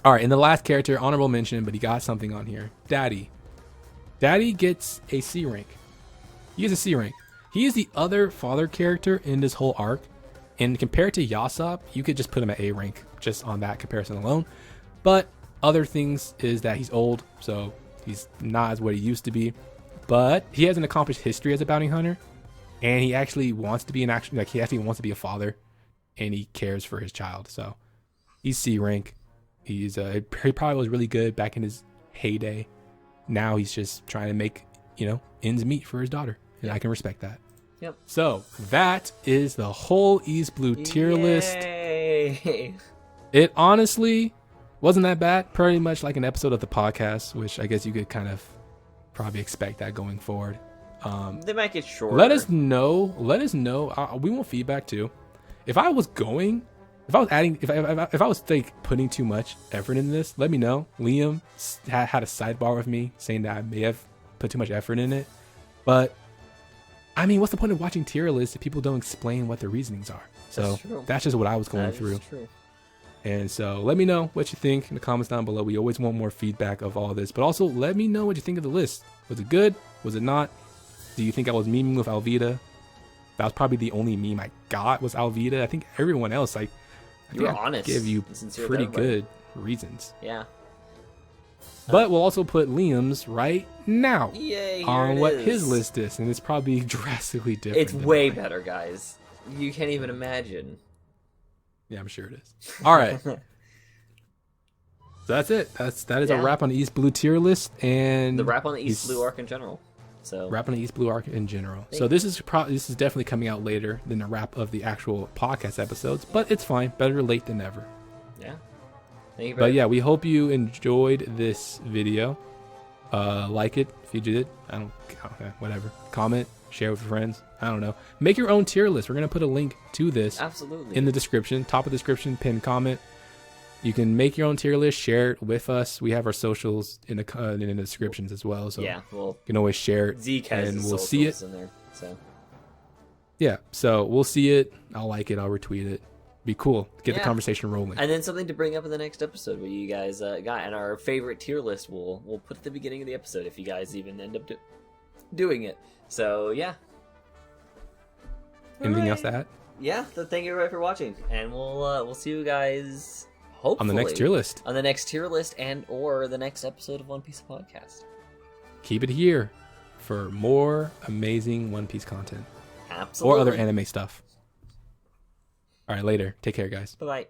All right, and the last character, honorable mention, but he got something on here. Daddy. Daddy gets a C rank. He gets a C rank. He is the other father character in this whole arc. And compared to Yasopp, you could just put him at A rank just on that comparison alone. But Other things is that he's old, so he's not as what he used to be. But he has an accomplished history as a bounty hunter, and he actually wants to be he actually wants to be a father, and he cares for his child. So he's C rank. He probably was really good back in his heyday. Now he's just trying to make ends meet for his daughter, and I can respect that. Yep. So that is the whole East Blue tier list. It honestly wasn't that bad. Pretty much like an episode of the podcast, which I guess you could kind of probably expect that going forward. They might get shorter. Let us know. We want feedback too. If I was like putting too much effort in this, let me know. Liam had a sidebar with me saying that I may have put too much effort in it. But I mean, what's the point of watching tier lists if people don't explain what the reasonings are? So that's just what I was going through. True. And so let me know what you think in the comments down below. We always want more feedback of all this. But also let me know what you think of the list. Was it good? Was it not? Do you think I was memeing with Alvida? That was probably the only meme I got was Alvida. I think everyone else, you were honest. Give you pretty good reasons. Yeah. But we'll also put Liam's right now on what his list is. And it's probably drastically different. It's way better, guys. You can't even imagine. Yeah, I'm sure it is. All right. So that's it. That is a wrap on the East Blue tier list, and the wrap on the East Blue arc in general. So wrap on the East Blue arc in general. So this is definitely coming out later than the wrap of the actual podcast episodes, but it's fine. Better late than never. Yeah. Thank you. But yeah, we hope you enjoyed this video. Like it if you did. Whatever. Comment. Share with your friends. I don't know. Make your own tier list. We're going to put a link to this in the description. Top of the description, pin comment. You can make your own tier list. Share it with us. We have our socials in the descriptions as well. So you can always share it. Zeke has and we'll see it. In there, so. Yeah. So we'll see it. I'll like it. I'll retweet it. Be cool. Get the conversation rolling. And then something to bring up in the next episode what you guys got. And our favorite tier list we'll put at the beginning of the episode if you guys even end up doing it. So, yeah. Anything else to add? Yeah, so thank you everybody for watching. And we'll see you guys, hopefully, on the next tier list. On the next tier list and or the next episode of One Piece Podcast. Keep it here for more amazing One Piece content. Absolutely. Or other anime stuff. All right, later. Take care, guys. Bye-bye.